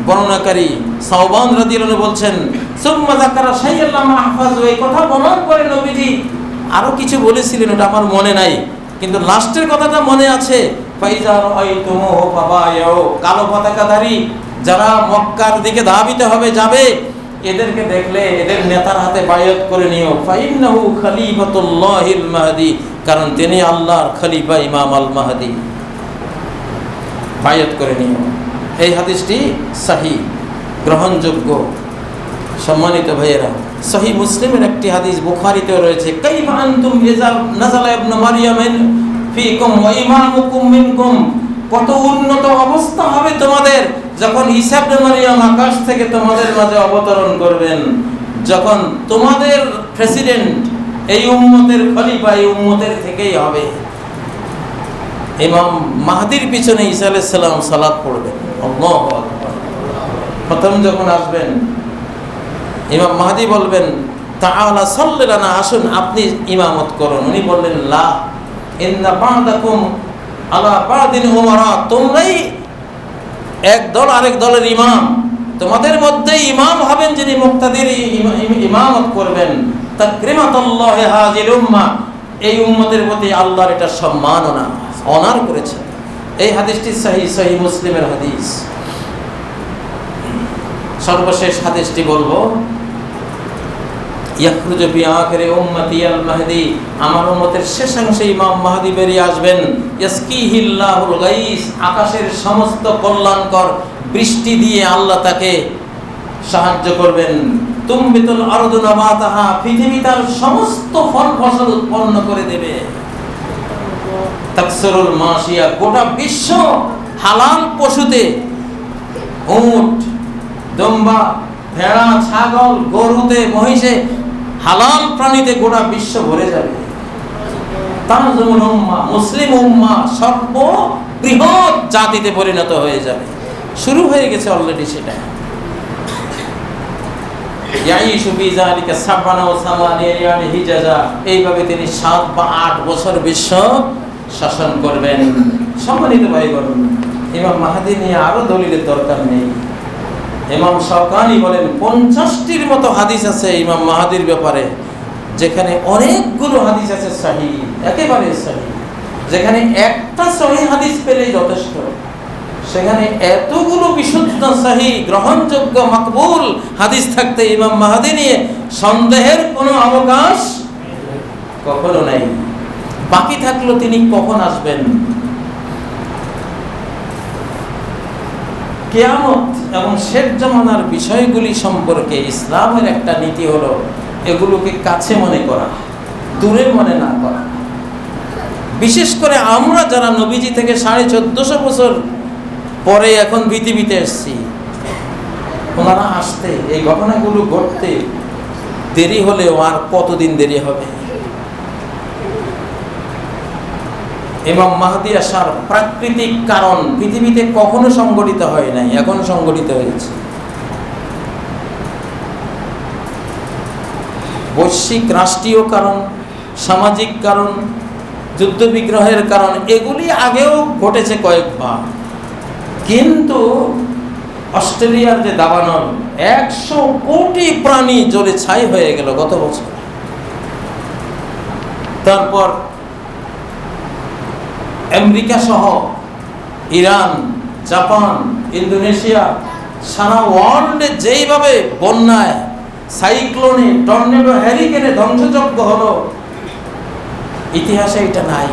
বর্ণনাকারী সাওবান রাদিয়াল্লাহু আনহু বলছেন সুম্মা যাকারা শাইআন লা মাহফাজু, এই কথা বলার পরে নবীজি আরো কিছু বলেছিলেন, ওটা আমার মনে নাই, কিন্তু লাস্টের কথাটা মনে আছে। ফাইজা রাআইতুমুহু ফাবায়ু, কালো পতাকাধারী যারা মক্কার দিকে ধাবিত হবে, যাবে, এদেরকে দেখলে এদের নেতার হাতে বায়াত করে নিও। ফাইন্নাহু খলিফাতুল্লাহিল মাহদি, কারণ তিনি আল্লাহর খলিফা ইমাম আল মাহদি, বায়াত করে নিও। এই হাদিসটি সহিহ, গ্রহণযোগ্য। সম্মানিত ভাইয়েরা, সহিহ মুসলিমের একটি হাদিস বুখারীতেও রয়েছে, কাইফা আনতুম ইযা নাযালা ইবনু মারইয়াম ফীকুম ওয়া ইমামুকুম মিনকুম, কত উন্নত অবস্থা হবে তোমাদের যখন ঈসা ইবনে মারইয়াম আকাশ থেকে তোমাদের মাঝে অবতরণ করবেন, যখন তোমাদের প্রেসিডেন্ট এই উম্মতের খলিফা এই উম্মতের থেকেই হবে। ইমাম মাহদির পিছনে ঈসা আলাইহিস সালাম সালাত পড়বেন, আল্লাহু আকবার। প্রথম যখন আসবেন ইমাম মাহদি বলবেন তাআলা সাল্লি লানা, আসুন আপনি ইমামত করুন। উনি বললেন লা ইন্না বা'দাকুম আলা বা'দিন উমারা, তোমরাই এক দল আরেক দলের ইমাম, তোমাদের মধ্যে ইমাম হবেন যিনি মুক্তাদির ইমামত করবেন। তাকরিমাতুল্লাহি হাযিল উম্মাহ, এই উম্মতের প্রতি আল্লাহর এটা সম্মাননা, অনার করেছেন। এই হাদিসটি সহিহ মুসলিমের হাদিস। সর্বশেষ হাদিসটি বলবো, ইয়াখরুজু ফি আখিরি উম্মতি আল মাহদি, আমার উম্মতের শেষাংশে ইমাম মাহদি বেরিয়ে আসবেন। ইয়াসকিহিল্লাহুল গাইস, আকাশের সমস্ত কল্যাণকর বৃষ্টি দিয়ে আল্লাহ তাকে সাহায্য করবেন। তুমবিতুল আরদু নাবাতাহা, পৃথিবী তার সমস্ত ফল ফসল উৎপন্ন করে দেবে। তাকসুরুল মাশিয়া, গোটা বিশ্ব হালাল পশুতে, উট, দম্বা, ভেড়া, ছাগল, গরুতে, মহিষে, হালাল প্রাণীতে গোটা বিশ্ব ভরে যাবে। তানজুমুল উম্মাহ, মুসলিম উম্মাহ সর্ববৃহৎ জাতিতে পরিণত হয়ে যাবে। শুরু হয়ে গেছে অলরেডি সেটা। ইয়াইশু ফি যালিকা সাবআনা ওয়া সামানিয়া হিজাজা, এইভাবে তিনি 7 বা 8 বছর বিশ্ব শাসন করবেন। সম্মানিত ভাইগণ, ইমাম মাহদি নিয়ে আরো দলিলের দরকার নেই। ইমাম শাওকানি বলেন 50টির মতো হাদিস আছে ইমাম মাহদির ব্যাপারে, যেখানে অনেকগুলো হাদিস আছে সহিহ, একেবারে সহিহ। যেখানে একটা সহিহ হাদিস পেলেই যথেষ্ট, সেখানে এতগুলো বিশুদ্ধ সহিহ গ্রহণযোগ্য মাকবুল হাদিস থাকতে ইমাম মাহদি নিয়ে সন্দেহের কোনো অবকাশ কখনো নাই। বাকি থাকলো তিনি কখন আসবেন। কিয়ামত এবং শেষ জামানার বিষয়গুলি সম্পর্কে ইসলামের একটা নীতি হলো এগুলোকে কাছে মনে করা, দূরে মনে না করা। বিশেষ করে আমরা যারা নবীজি থেকে 1450 বছর পরে এখন পৃথিবীতে এসেছি, ওনারা আসতে, এই ঘটনাগুলো ঘটতে দেরি হলেও আর কতদিন দেরি হবে। ইমাম মাহদি আসার প্রাকৃতিক কারণ পৃথিবীতে কখনো সংগঠিত হয় নাই, এখন সংগঠিত হয়েছে। বৈশ্বিক রাষ্ট্রীয় কারণ, সামাজিক কারণ, যুদ্ধ বিগ্রহের কারণ, এগুলি আগেও ঘটেছে কয়েকবার, কিন্তু অস্ট্রেলিয়ার যে দাবানল 100 কোটি প্রাণী জ্বলে ছাই হয়ে গেল গত বছর। তারপর আমেরিকা সহ ইরান, জাপান, ইন্দোনেশিয়া, সারা ওয়ার্ল্ডে যেইভাবে বন্যায়, সাইক্লোনে, টর্নেডো, হ্যারিকেনে ধ্বংসযজ্ঞ হলো, ইতিহাসে এটা নাই।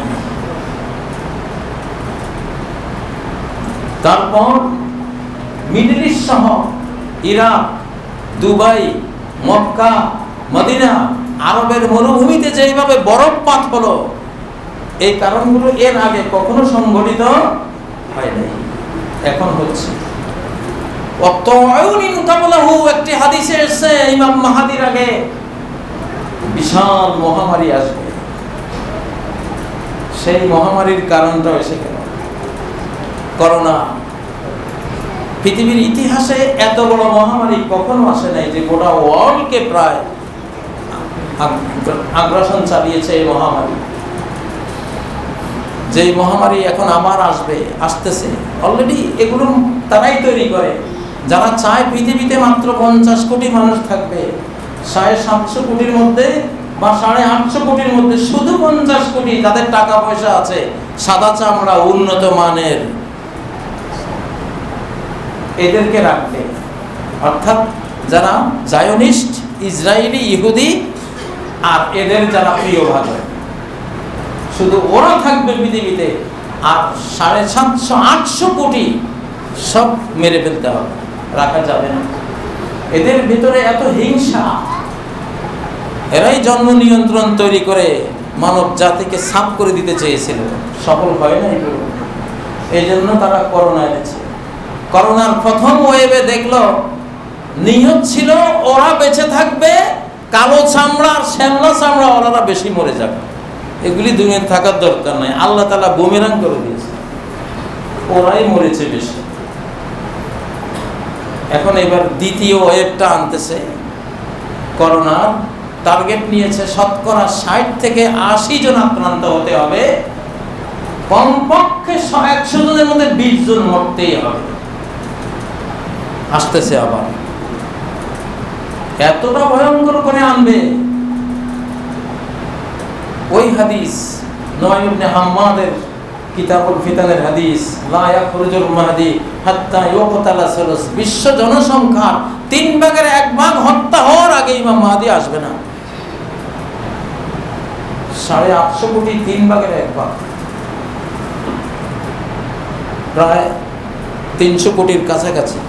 তারপর মিডল ইস্ট সহ ইরাক, দুবাই, মক্কা, মদিনা, আরবের মরুভূমিতে যেইভাবে বরফপাত হলো, এই কারণগুলো এর আগে কখনো সংঘটিত হয় নাই, এখন হচ্ছে। একটি হাদিসে এসেছে ইমাম মাহাদির আগে বিশাল মহামারী আসবে। সেই মহামারীর কারণটা এসে গেল করোনা। পৃথিবীর ইতিহাসে এত বড় মহামারী কখনো আসে নাই, যে গোটা ওয়ার্ল্ডকে প্রায় আগ্রাসন চালিয়েছে এই মহামারী। যেই মহামারী এখন আবার আসতেছে, অলরেডি এগুলো তারাই তৈরি করে যারা চায় পৃথিবীতে মাত্র 50 কোটি মানুষ থাকবে। 750 কোটির মধ্যে বা 850 কোটির মধ্যে শুধু 50 কোটি যাদের টাকা পয়সা আছে, সাদা চামড়া, উন্নত মানের, এদেরকে রাখবে। অর্থাৎ যারা জায়নিস্ট, ইসরায়েলি, ইহুদি, আর এদের যারা প্রিয় ভাজন, শুধু ওরা থাকবে পৃথিবীতে। আর 750-800 কোটি সব মেরে ফেলতে হবে, রাখা যাবে না। এদের ভিতরে এত হিংসা, এরাই জন্ম নিয়ন্ত্রণ তৈরি করে মানব জাতিকে সাফ করে দিতে চেয়েছিল, সফল হয় না এগুলো। এই জন্য তারা করোনা এনেছে। করোনার প্রথম ওয়েভে দেখলো নিয়ত ছিল ওরা বেঁচে থাকবে, কালো চামড়া আর শ্যামলা চামড়া ওরা বেশি মরে যাবে, এগুলি দুনিয়ায় থাকার দরকার নাই। আল্লাহ তাআলা বুমেরাং করে দিয়েছে, ওরাই মরেছে বেশি। এখন এবার দ্বিতীয় ওয়েভটা আনতেছে করোনার, টার্গেট নিয়েছে শতকরা 60 থেকে 80 জন আক্রান্ত হতে হবে, কমপক্ষে 100 জনের মধ্যে 20 জন মরতেই হবে। আসতেছে আবার, এতটা ভয়ঙ্কর করে আনবে। ওই হাদিস নুআইম ইবনে হাম্মাদের কিতাবুল ফিতানের হাদিস, লা ইয়াখরুজুল মাহদি হাত্তা ইউকতালা সুলুস, বিশ্ব জনসংখ্যার 3 ভাগের 1 ভাগ হত্যা হওয়ার আগে ইমাম মাহদি আসবে না। 850 কোটি 3 ভাগের 1 ভাগ, প্রায় 300 কোটির কাছাকাছি।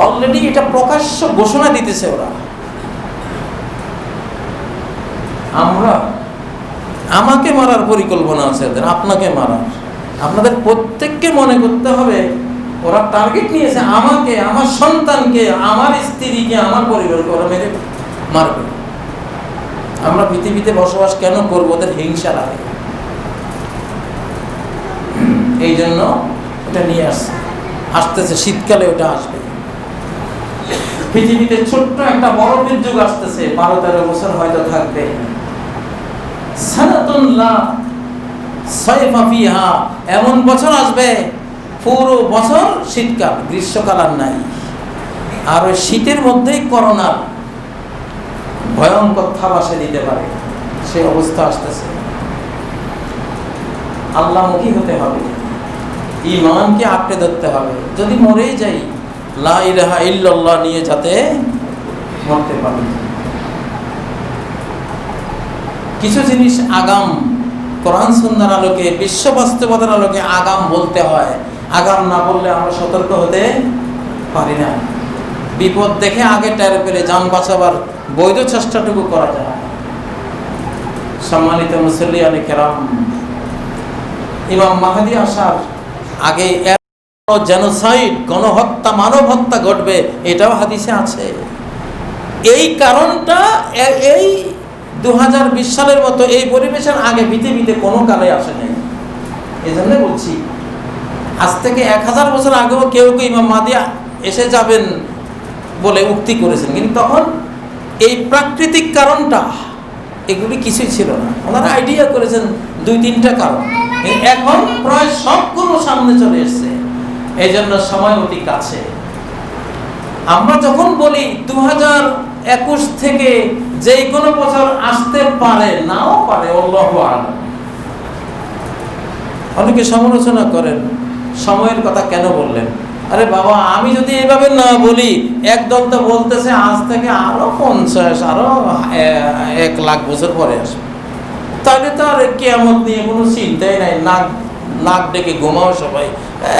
অলরেডি এটা প্রকাশ্য ঘোষণা দিতেছে ওরা। আমাকে মারার পরিকল্পনা আছে এদের, আপনাকে মারার। আপনাদের প্রত্যেককে মনে করতে হবে ওরা টার্গেট নিয়েছে আমাকে, আমার সন্তানকে, আমার স্ত্রীকে, আমার পরিবারকে ওরা মেরে মারবে। আমরা পৃথিবীতে বসবাস কেন করবো? ওদের হিংসা লাগে, এই জন্য এটা নিয়ে আসতেছে। শীতকালে ওটা আসবে। পৃথিবীতে ছোট্ট একটা বরফের যুগ আসতেছে, 12-13 বছর হয়তো থাকবে। এমন বছর আসবে পুরো বছর শীতকাল, গ্রীষ্মকাল আর নাই। আর ওই শীতের মধ্যেই করোনা ভয়ঙ্কর থাবাসে দিতে পারে, সে অবস্থা আসতেছে। আল্লাহমুখী হতে হবে, ঈমানকে আঁকড়ে ধরতে হবে। যদি মরেই যাই, লা ইলাহা ইল্লাল্লাহ নিয়ে যাতে মরতে পারি। কিছু জিনিস আগাম কোরআন সুন্নাহর আলোকে, বিশ্ব বাস্তবতার আলোকে আগাম বলতে হয়। আগাম না বললে আমরা সতর্ক হতে পারি না। বিপদ দেখে আগে টের পেলে জান বাঁচাবার বৈধ চেষ্টাটুকু করা যায়। সম্মানিত মুসল্লিয়ানে কেরাম, ইমাম মাহদি আসার আগে জেনোসাইড, গণহত্যা, মানব হত্যা ঘটবে, এটাও হাদিসে আছে। এই কারণটা এই 2020 সালের মতো এই পরিবেশের আগে পৃথিবীতে কোনো কালে আসে নাই। এই জন্য বলছি, আজ থেকে 1000 বছর আগেও কেউ কেউ ইমাম মাহদি এসে যাবেন বলে উক্তি করেছেন, কিন্তু তখন এই প্রাকৃতিক কারণটা, এগুলি কিছুই ছিল না। ওনারা আইডিয়া করেছেন 2-3টা কারণ, এখন প্রায় সবগুলো সামনে চলে এসছে। এই জন্য সময় অতি কাছে। আমরা যখন বলি 2021 থেকে যে কোনো বছর আসতে পারে, নাও পারে, আল্লাহু আ'লাম। অনেকে সমালোচনা করেন, সময়ের কথা কেন বললেন? আরে বাবা, আমি যদি এইভাবে না বলি, একদল তো বলতেছে আজ থেকে আরো 50, আরো 1 লাখ বছর পরে আসবে, তাহলে তো আর কিয়ামত নিয়ে কোনো চিন্তাই নাই, নাক ডেকে ঘুমাও সবাই,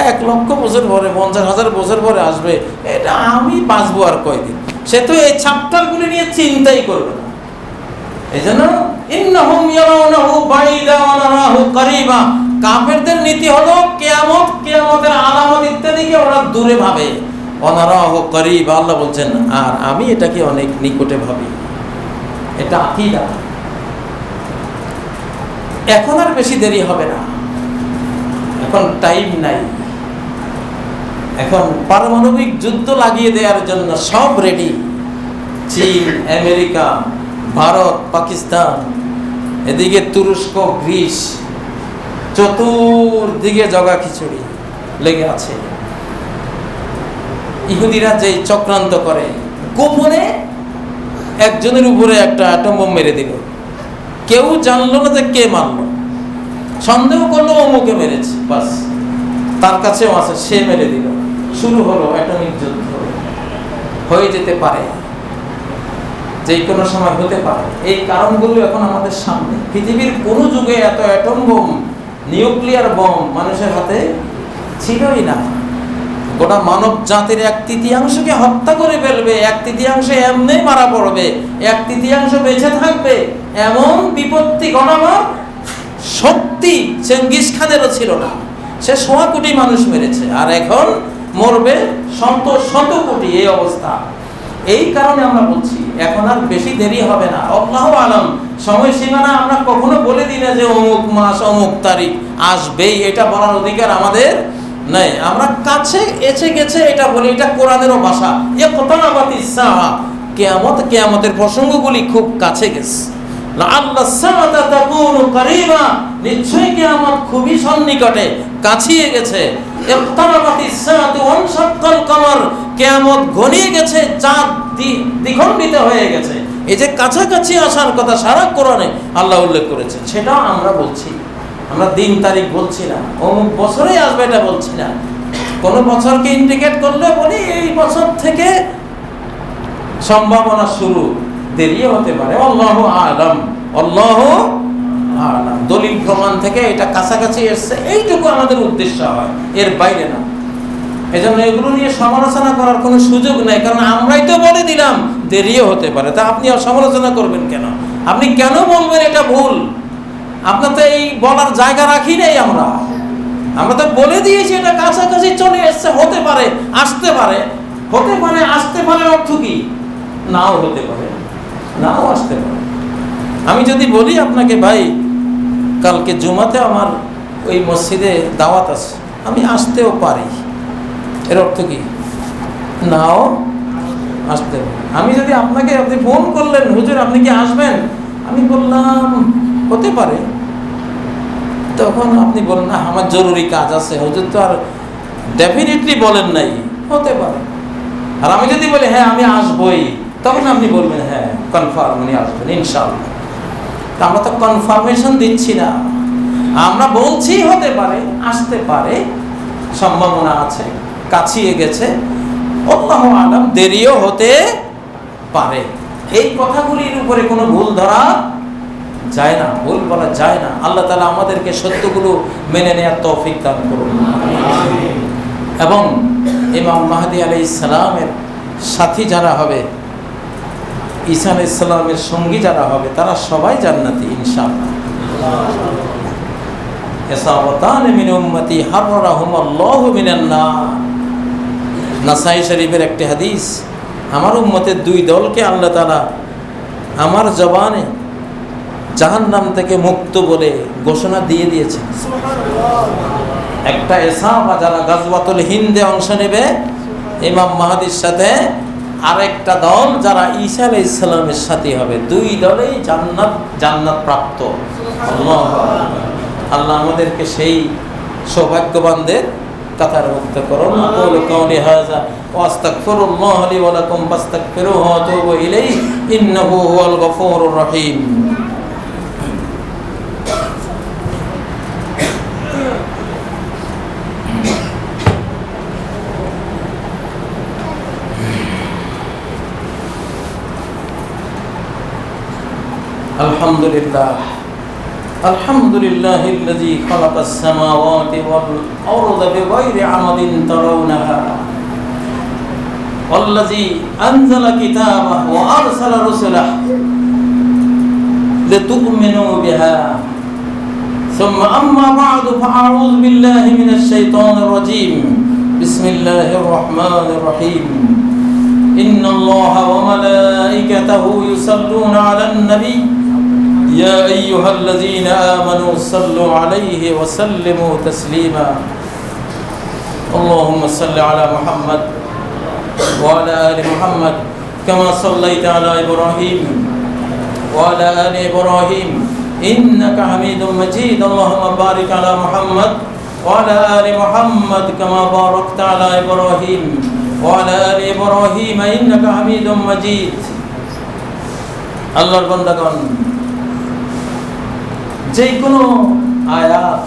1 লক্ষ বছর পরে, 50,000 বছর পরে আসবে, এটা আমি বাঁচবো আর কয়দিন? সে তো এই চ্যাপ্টারগুলি নিয়ে চিন্তাই করবে না। এই জন্য ইন্নাহুম ইয়ারাউনাহু বাঈদা ওয়া নারাহু কারীবা, কাফেরদের নীতি হলো কিয়ামতের আলামত ইত্যাদিকে ওরা দূরে ভাবে। ওয়া নারাহু কারীবা, আল্লাহ বলছেন, আর আমি এটাকে অনেক নিকটে ভাবি। এটা আকীদা। এখন আর বেশি দেরি হবে না, এখন টাইম নাই। এখন পারমাণবিক যুদ্ধ লাগিয়ে দেওয়ার জন্য সব রেডি। চীন, আমেরিকা, ভারত, পাকিস্তান, এদিকে তুরস্ক, গ্রিস, চতুর্দিকে জগা খিচুড়ি লেগে আছে। ইহুদিরা যে চক্রান্ত করে, গোপনে একজনের উপরে একটা অ্যাটম বোম মেরে দিল, কেউ জানলো না যে কে মারলো, সন্দেহ করলো অমুকে মেরেছে, বাস তার কাছেও আছে, সে মেরে দিল, শুরু হলো অ্যাটমিক যুদ্ধ। হয়ে যেতে পারে, যে কোনো সময় হতে পারে। এই কারণগুলো এখন আমাদের সামনে। পৃথিবীর কোন যুগে এত অ্যাটম বোম, নিউক্লিয়ার বোম মানুষের হাতে ছিলই না। গোটা মানব জাতির 1/3 হত্যা করে ফেলবে, 1/3 এমনি মারা পড়বে, 1/3 বেঁচে থাকবে, এমন বিপত্তি ঘটাবার শক্তি চেঙ্গিস খানেরও ছিল না। সে 100 কোটি মানুষ মেরেছে, আর এখন মরবে শত কোটি। এই অবস্থা। এই কারণে আমরা বলছি এখন আর বেশি দেরি হবে না। আল্লাহু আ'লাম। সময়সীমানা আমরা কখনো বলে দিই না যে অমুক মাস অমুক তারিখ আসবেই, এটা বলার অধিকার আমাদের নাই। আমরা কাছে এসে গেছে এটা বলি, এটা কোরআনেরও ভাষা। ইকতারাবাতিস সাআ, কিয়ামতের প্রসঙ্গগুলি খুব কাছে গেছে। লাআল্লাস সাআতা তাকুনু কারীবা, নিশ্চয়ই কিয়ামত খুবই সন্নিকটে, কাছিয়ে গেছে। ইকতারাবাতিস সাআতু ওয়ানশাক্কাল কমর, কিয়ামত ঘনিয়ে গেছে, চাঁদ দ্বিখণ্ডিত হয়ে গেছে। এই যে কাছাকাছি আসার কথা সারা কোরআনে আল্লাহ উল্লেখ করেছে, সেটা আমরা বলছি। আমরা দিন তারিখ বলছি না, অমুক বছরেই আসবে এটা বলছি না। কোনো বছরকে ইন্ডিকেট করলে বলি এই বছর থেকে সম্ভাবনা শুরু, দেরিও হতে পারে। আল্লাহু আ'লাম, আল্লাহু আ'লাম। দলিল প্রমাণ থেকে এটা কাছাকাছি এসছে, এইটুকু আমাদের উদ্দেশ্য হয়, এর বাইরে না। এজন্য এগুলো নিয়ে সমালোচনা করার কোনো সুযোগ নাই, কারণ আমরাই তো বলে দিলাম দেরিও হতে পারে। তা আপনি আর সমালোচনা করবেন কেন? আপনি কেন বলবেন এটা ভুল? আপনার তো এই বলার জায়গা রাখি নাই। আমরা তো বলে দিয়েছি এটা কাছাকাছি চলে এসছে, হতে পারে, আসতে পারে। হতে পারে, আসতে পারে অর্থ কি? নাও হতে পারে, নাও আসতে পারে। আমি যদি বলি আপনাকে, ভাই কালকে জুমাতে আমার ওই মসজিদে দাওয়াত আছে, আমি আসতেও পারি, এর অর্থ কি? নাও আসতে পারে। আমি যদি আপনাকে, আপনি ফোন করলেন, হুজুর আপনি কি আসবেন? আমি বললাম হতে পারে, তখন আপনি বলেন না আমার জরুরি কাজ আছে। হুজুর তো আর ডেফিনেটলি বলেন নাই, হতে পারে। আর আমি যদি বলি হ্যাঁ আমি আসবই, তখন আপনি বলবেন হ্যাঁ কনফার্ম উনি আসবেন ইনশাআল্লাহ। তা আমরা তো কনফার্মেশন দিচ্ছি না, আমরা বলছি হতে পারে, আসতে পারে, সম্ভাবনা আছে, কাছিয়ে গেছে, আল্লাহু আ'লাম, দেরিও হতে পারে। এই কথাগুলির উপরে কোনো ভুল ধরা যায় না, ভুল বলা যায় না। আল্লাহ তাআলা আমাদেরকে সত্যগুলো মেনে নেওয়ার তৌফিক দান করুন। এবং ইমাম মাহদী আলাইহিস সালামের সাথী যারা হবে, ঈসা আলাইহিস সালামের সঙ্গী যারা হবে, তারা সবাই জান্নাতি ইনশাআল্লাহ। ইসাওয়াতান মিন উম্মতি হাররাহুমুল্লাহু মিনান নার। নাসাই শরীফের একটি হাদিস, আমার উম্মতের 2 দলকে আল্লাহ তাআলা আমার জবানে জাহান্নাম থেকে মুক্ত বলে ঘোষণা দিয়ে দিয়েছে। একটা এসাবা যারা গাজওয়াতুল হিন্দে অংশ নেবে ইমাম মাহদীর সাথে, আরেকটা দল যারা ঈসা আলাইহিস সালামের সাথে হবে। 2 দলেই জান্নাত প্রাপ্ত। আল্লাহ আমাদেরকে সেই সৌভাগ্যবানদের কাতার মুক্ত করুন। আকুলু কাউলি হাযা ওয়া আস্তাগফিরুল্লাহ লি ওয়া লাকুম ফাস্তাগফিরুহু ওয়া তুবু ইলাইহি ইন্নাহু হুয়াল গফুরুর রহিম। আলহামদুলিল্লাহ আলহামদুলিল্লাহিল্লাযী খালাকাস সামাওয়াতি ওয়াল আরদা বিগাইরি আমাদিন তারাউনাহা ওয়াল্লাযী আনজালা কিতাবাহু ওয়া আরসালা রাসূলাহু লিতু'মিনু বিহা সুম্মা আম্মা বা'দু ফাআউযু বিল্লাহি মিনাশ শাইতানির রাজীম। বিসমিল্লাহির রাহমানির রহিম। ইন্নাল্লাহা ওয়া মালাইকাতাহু ইউসাল্লুনা আলান নবী يا أيها الذين آمنوا صلوا عليه وسلموا تسليما اللهم صل على محمد وعلى آل محمد كما صليت على إبراهيم وعلى آل إبراهيم إنك حميد مجيد اللهم بارك على محمد وعلى آل محمد كما باركت على إبراهيم وعلى آل إبراهيم إنك حميد مجيد আল্লাহর বান্দাগণ, যে কোনো আয়াত,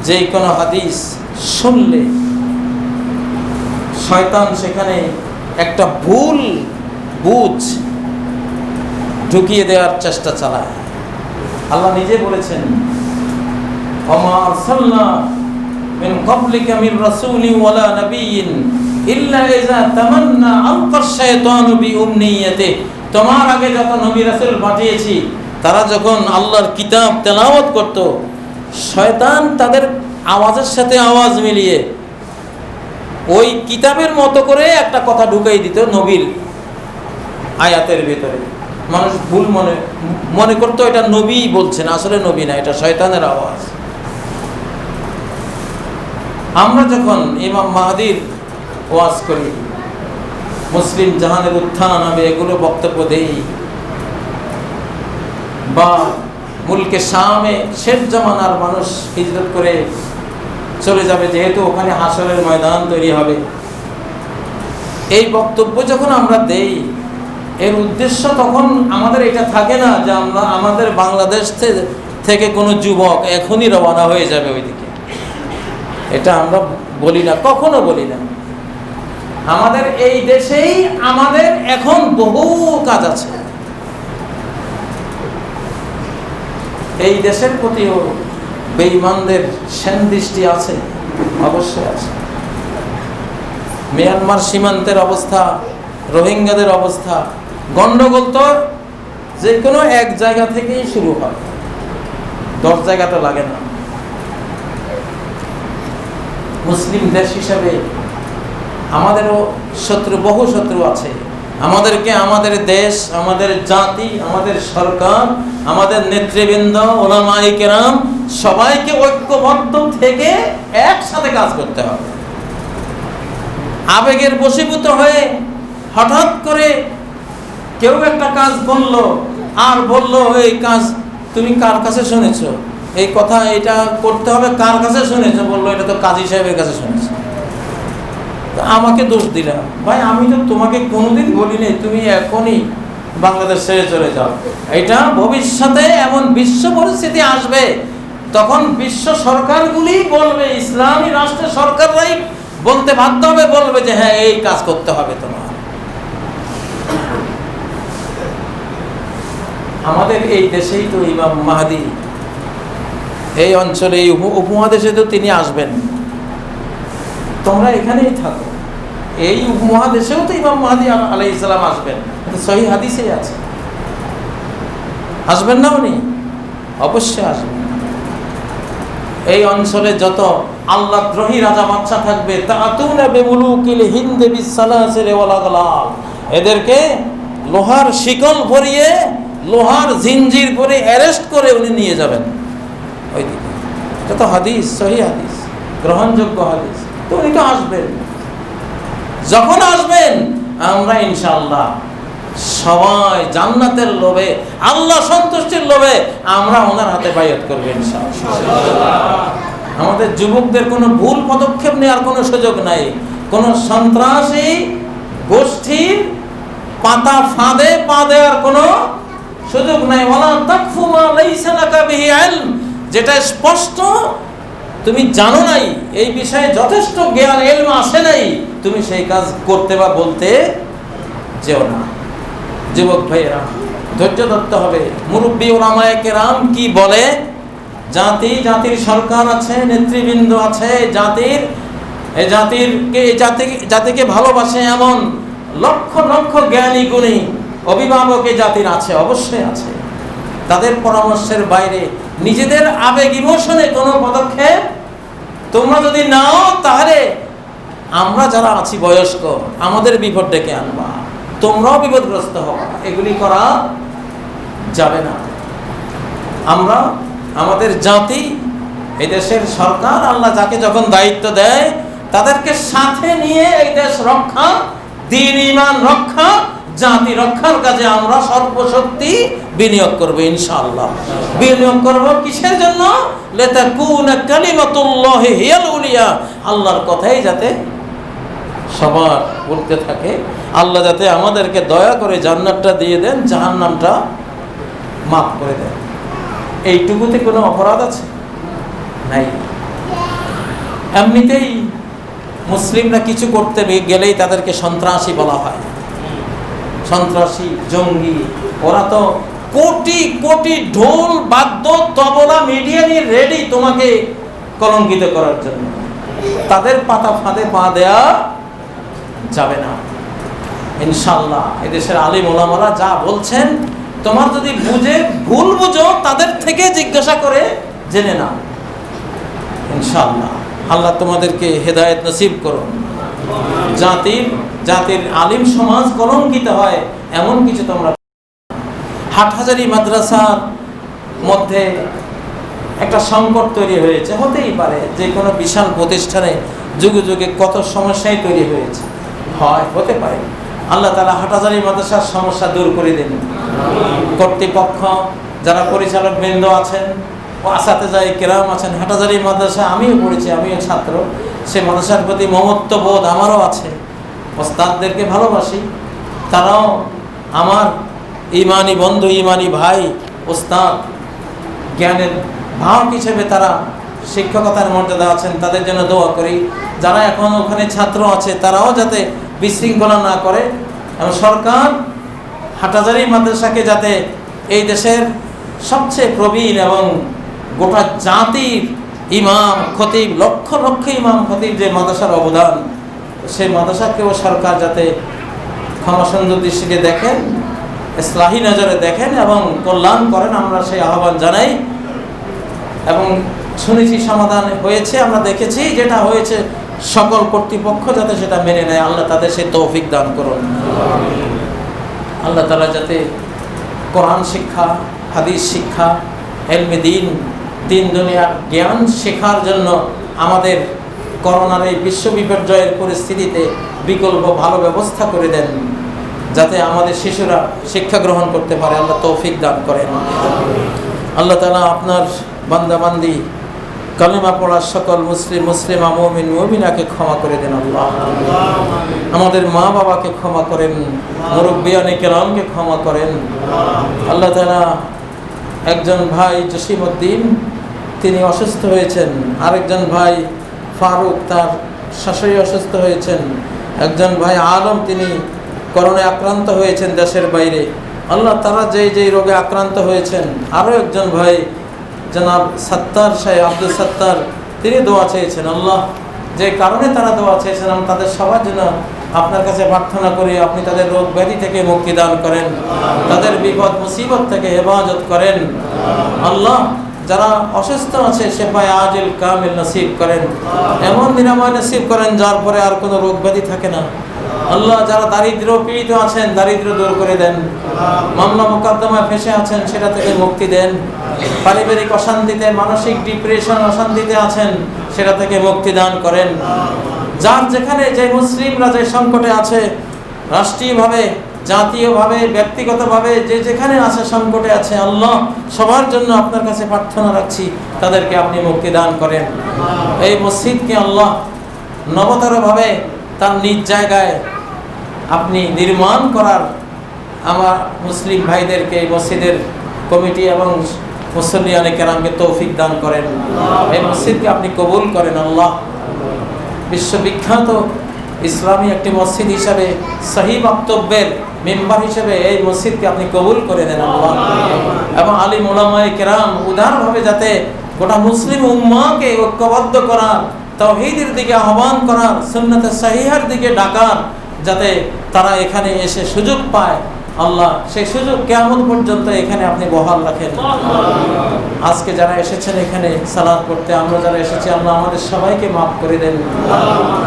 যে কোনো হাদিস শুনলে শয়তান সেখানে একটা ভুল বুঝ ঢুকিয়ে দেওয়ার চেষ্টা চালায়। আল্লাহ নিজে বলেছেন, ওমা আরসালনা মিন ক্বাবলিকা মির রাসূলিন ওয়ালা নাবিয়্যিন ইল্লা ইযা তামান্না আলকা শাইতানু বিউমনিয়্যাতিহি। তোমার আগে যত নবী রাসূল পাঠিয়েছি তারা যখন আল্লাহর কিতাব তেলাওয়াত করত, শয়তান তাদের আওয়াজের সাথে আওয়াজ মিলিয়ে ওই কিতাবের মতো করে একটা কথা ঢুকাই দিত নবীর আয়াতের ভিতরে। মানুষ ভুল মনে করতো এটা নবী বলছেন, আসলে নবী না, এটা শয়তানের আওয়াজ। আমরা যখন ইমাম মাহদির ওয়াজ করি, মুসলিম জাহানের উত্থান হবে, এগুলো বক্তব্য দেই, বা মুলকে শামে শেষ জামানার মানুষ হিজরত করে চলে যাবে, যেহেতু ওখানে হাসরের ময়দান তৈরি হবে, এই বক্তব্য যখন আমরা দেই, এর উদ্দেশ্য তখন আমাদের এটা থাকে না যে আমরা আমাদের বাংলাদেশ থেকে কোনো যুবক এখনই রওনা হয়ে যাবে ওইদিকে। এটা আমরা বলি না, কখনো বলি না। আমাদের এই দেশেই আমাদের এখন বহু কাজ আছে। এই দেশের প্রতিও বেঈমানদের সেনদৃষ্টি আছে, অবশ্যই আছে। মিয়ানমার সীমান্তের অবস্থা, রোহিঙ্গাদের অবস্থা, গন্ডগোল তো যে কোনো এক জায়গা থেকেই শুরু হয়, 10 জায়গা তো লাগে না। মুসলিম দেশ হিসাবে আমাদেরও শত্রু, বহু শত্রু আছে। আমাদেরকে আমাদের দেশ, আমাদের জাতি, আমাদের সরকার, আমাদের নেতৃবৃন্দ, উলামায়ে কেরাম সবাইকে ঐক্যবদ্ধ থেকে একসাথে কাজ করতে হবে। আবেগের বশীভূত হয়ে হঠাৎ করে কেউ একটা কাজ বললো আর বললো, এই কাজ তুমি কার কাছে শুনেছো, এই কথা এটা করতে হবে কার কাছে শুনেছো, বললো এটা তো কাজী সাহেবের কাছে শুনেছো। আমাকে দোষ দিলা, ভাই আমি তো তোমাকে কোনোদিন বলিনি তুমি এখনই বাংলাদেশ ছেড়ে চলে যাও। এটা ভবিষ্যতে এমন বিশ্ব পরিস্থিতি আসবে, তখন বিশ্ব সরকারগুলি বলবে, ইসলামী রাষ্ট্রের সরকাররাই বলতে বাধ্য হবে, বলবে যে হ্যাঁ এই কাজ করতে হবে তোমার। আমাদের এই দেশেই তো ইমাম মাহদী, এই অঞ্চলে, এই উপমহাদেশে তো তিনি আসবেন। তোমরা এখানেই থাকো, এই উপমহাদেশেও তো ইমাম মাহদী আলাইহিস সালাম আসবেন, সহিহ হাদিসে আছে। আসবেন না উনি? অবশ্যই আসবেন। এই অঞ্চলে যত আল্লাহদ্রোহী রাজা বাদশা থাকবে, তাআতুনা বিমুলুকিল হিন্দ বিসসালাসিল ওয়াল আগলাল, এদেরকে লোহার শিকল পরিয়ে, লোহার জিনজির পরে অ্যারেস্ট করে উনি নিয়ে যাবেন ওইদিকে। এটা তো হাদিস, সহিহ হাদিস, গ্রহণযোগ্য হাদিস। তো উনি তো আসবেন। যখন আসবেন আমরা ইনশাআল্লাহ সবাই জান্নাতের লোভে, আল্লাহ সন্তুষ্টির লোভে আমরা ওনার হাতে বাইয়াত করব ইনশাআল্লাহ। আমাদের যুবকদের কোনো ভুল পদক্ষেপ নেওয়ার কোনো সুযোগ নাই। কোনো সন্ত্রাসী গোষ্ঠীর পাতা ফাঁদে পা দেওয়ার কোনো সুযোগ নাই। ওয়ালা তাকফু মা লাইসা লাকা বিহি ইলম, যেটা স্পষ্ট তুমি জানো নাই, এই বিষয়ে যথেষ্ট জ্ঞান ইলম আসে নাই, তুমি সেই কাজ করতে বা বলতে যেও না। যুবক ভাইয়েরা, ধৈর্য ধরতে হবে। মুরব্বী ওলামায়ে কেরাম কি বলে, জাতির সরকার আছে, নেতৃবৃন্দ আছে, জাতিকে ভালোবাসে এমন লক্ষ লক্ষ জ্ঞানী গুণী অভিভাবক এই জাতির আছে, অবশ্যই আছে। তাদের পরামর্শের বাইরে নিজেদের আবেগ ইমোশনে কোনো পদক্ষেপ তোমরা যদি নাও, তাহলে আমরা যারা আছি বয়স্ক, আমাদের বিপদ ডেকে আনবা, তোমরাও বিপদগ্রস্ত হবা। এগুলি করা যাবে না। আমরা আমাদের জাতি, এই দেশের সরকার, আল্লাহ যাকে যখন দায়িত্ব দেয় তাদেরকে সাথে নিয়ে এই দেশ রক্ষা, দ্বীন ঈমান রক্ষা, জাতি রক্ষার কাজে আমরা সর্বশক্তি বিনিয়োগ করব ইনশাআল্লাহ। বিনিয়োগ করব কিসের জন্য? লিতাকুনা কালিমাতুল্লাহি হিয়াল উলিয়া, আল্লাহর কথাই যাতে সবার বলতে থাকে। আল্লাহ যাতে আমাদেরকে দয়া করে জান্নাতটা দিয়ে দেন, জাহান্নামটা মাফ করে দেন। এইটুকুতে কোনো অপরাধ আছে? নাই। এমনিতেই মুসলিমরা কিছু করতে গেলেই তাদেরকে সন্ত্রাসী বলা হয়, সন্ত্রাসী, জঙ্গি। ওরা তো কোটি কোটি ঢোল, বাদ্য, তবলা, মিডিয়া নিয়ে রেডি তোমাকে কলঙ্কিত করার জন্য। তাদের পাতা ফাঁদে পা দেয়া যাবে না ইনশাআল্লাহ। এদেশের আলিম ওলামারা যা বলছেন, তোমার যদি ভুল বুঝো, তাদের থেকে জিজ্ঞাসা করে জেনে নাও ইনশাআল্লাহ। আল্লাহ তোমাদেরকে হেদায়েত নসিব করুন। জাতির আলিম সমাজ কলঙ্কিত হয় এমন কিছু তোমরা। হাটহাজারী মাদ্রাসার মধ্যে একটা সংকট তৈরি হয়েছে, হতেই পারে যে কোনো বিশাল প্রতিষ্ঠানে যুগে যুগে কত সমস্যাই তৈরি হয়েছে, হতে পারে। আল্লাহ তাআলা হাটহাজারী মাদ্রাসার সমস্যা দূর করে দেন। কর্তৃপক্ষ, যারা পরিচালক বৃন্দ আছেন, ও আসাতেজায়ে কেরাম আছেন, হাটহাজারী মাদ্রাসা আমিও পড়েছি, আমিও ছাত্র, সে মাদ্রাসার প্রতি মমত্ববোধ আমারও আছে। ওস্তাদদেরকে ভালোবাসি, তারাও আমার ইমানি বন্ধু, ইমানি ভাই, ওস্তাদ, জ্ঞানের ভাগ হিসেবে তারা শিক্ষকতার মর্যাদা আছেন, তাদের জন্য দোয়া করি। যারা এখন ওখানে ছাত্র আছে তারাও যাতে বিশৃঙ্খলা না করে, এবং সরকার হাটহাজারী মাদ্রাসাকে যাতে এই দেশের সবচেয়ে প্রবীণ এবং গোটা জাতির ইমাম খতিব, লক্ষ লক্ষ ইমাম খতিব যে মাদ্রাসার অবদান, সেই মাদ্রাসাকেও সরকার যাতে ক্ষমাসুন্দর দৃষ্টিতে দেখেন, ইসলাহি নজরে দেখেন এবং কল্যাণ করেন, আমরা সেই আহ্বান জানাই। এবং শুনেছি সমাধান হয়েছে, আমরা দেখেছি যেটা হয়েছে, সকল কর্তৃপক্ষ যাতে সেটা মেনে নেয়। আল্লাহ তাদের সেই তৌফিক দান করুন। আল্লাহ তাআলা যাতে কোরআন শিক্ষা, হাদিস শিক্ষা, ইলমে দিন দুনিয়ার জ্ঞান শেখার জন্য আমাদের করোনার এই বিশ্ব বিপর্যয়ের পরিস্থিতিতে বিকল্প ভালো ব্যবস্থা করে দেন, যাতে আমাদের শিশুরা শিক্ষা গ্রহণ করতে পারে। আল্লাহ তৌফিক দান করেন। আল্লাহ তাআলা আপনার বান্দাবান্দি কালেমা পড়ার সকল মুসলিমা, মুমিন, মুমিনাকে ক্ষমা করে দেন। আল্লাহ আমাদের মা বাবাকে ক্ষমা করেন, মুরব্বিয়ানে কেরামকে ক্ষমা করেন। আল্লাহ তাআলা একজন ভাই জসিমউদ্দিন, তিনি অসুস্থ হয়েছেন, আরেকজন ভাই ফারুক, তার শাশুড়ি অসুস্থ হয়েছেন, একজন ভাই আলম, তিনি করোনায় আক্রান্ত হয়েছেন দেশের বাইরে। আল্লাহ তারা যেই রোগে আক্রান্ত হয়েছেন, আরও একজন ভাই জনাব সত্তার সাহেব, আব্দুল সত্তার, তিনি দোয়া চেয়েছেন। আল্লাহ যে কারণে তারা দোয়া চেয়েছেন, আমি তাদের সবার জন্য আপনার কাছে প্রার্থনা করি, আপনি তাদের রোগ ব্যাধি থেকে মুক্তি দান করেন, তাদের বিপদ মুসিবত থেকে হেফাজত করেন। আল্লাহ যারা অসুস্থ আছে শেফায়ে আজিল কামিল নসিব করেন, এমন নিরাময় নসিব করেন যার পরে আর কোনো রোগ ব্যাধি থাকে না। আল্লাহ যারা দারিদ্র পীড়িত আছেন, দারিদ্র দূর করে দেন। মামলা মোকদ্দমায় ফেঁসে আছেন, সেটা থেকে মুক্তি দেন। পারিবারিক অশান্তিতে, মানসিক ডিপ্রেশন, অশান্তিতে আছেন, সেটা থেকে মুক্তি দান করেন। যার যেখানে যে মুসলিমরা যে সংকটে আছে, রাষ্ট্রীয়ভাবে জাতীয়ভাবে, ব্যক্তিগতভাবে যে যেখানে আছে, সংকটে আছে, আল্লাহ সবার জন্য আপনার কাছে প্রার্থনা রাখছি, তাদেরকে আপনি মুক্তি দান করেন। এই মসজিদকে আল্লাহ নবতরভাবে তার নিজ জায়গায় আপনি নির্মাণ করার আমার মুসলিম ভাইদেরকে, এই মসজিদের কমিটি এবং মুসল্লিয়ানে কেরামকে তৌফিক দান করেন। এই মসজিদকে আপনি কবুল করেন আল্লাহ। বিশ্ববিখ্যাত ইসলামী একটি মসজিদ হিসাবে, সহি বক্তব্যের মেম্বার হিসেবে এই মসজিদকে আপনি কবুল করে দেন আল্লাহ। এবং আলিম উলামায়ে কেরাম উদারভাবে যাতে গোটা মুসলিম উম্মাহকে ঐক্যবদ্ধ করার, তাওহীদের দিকে আহ্বান করার, সুন্নাতে সহিহার দিকে ডাকার, যাতে তারা এখানে এসে সুযোগ পায় আল্লাহ, সেই সুযোগ কিয়ামত পর্যন্ত এখানে আপনি বহাল রাখেন। আজকে যারা এসেছেন এখানে সালাত পড়তে, আমরা যারা এসেছি, আল্লাহ আমাদের সবাইকে মাফ করে দেন।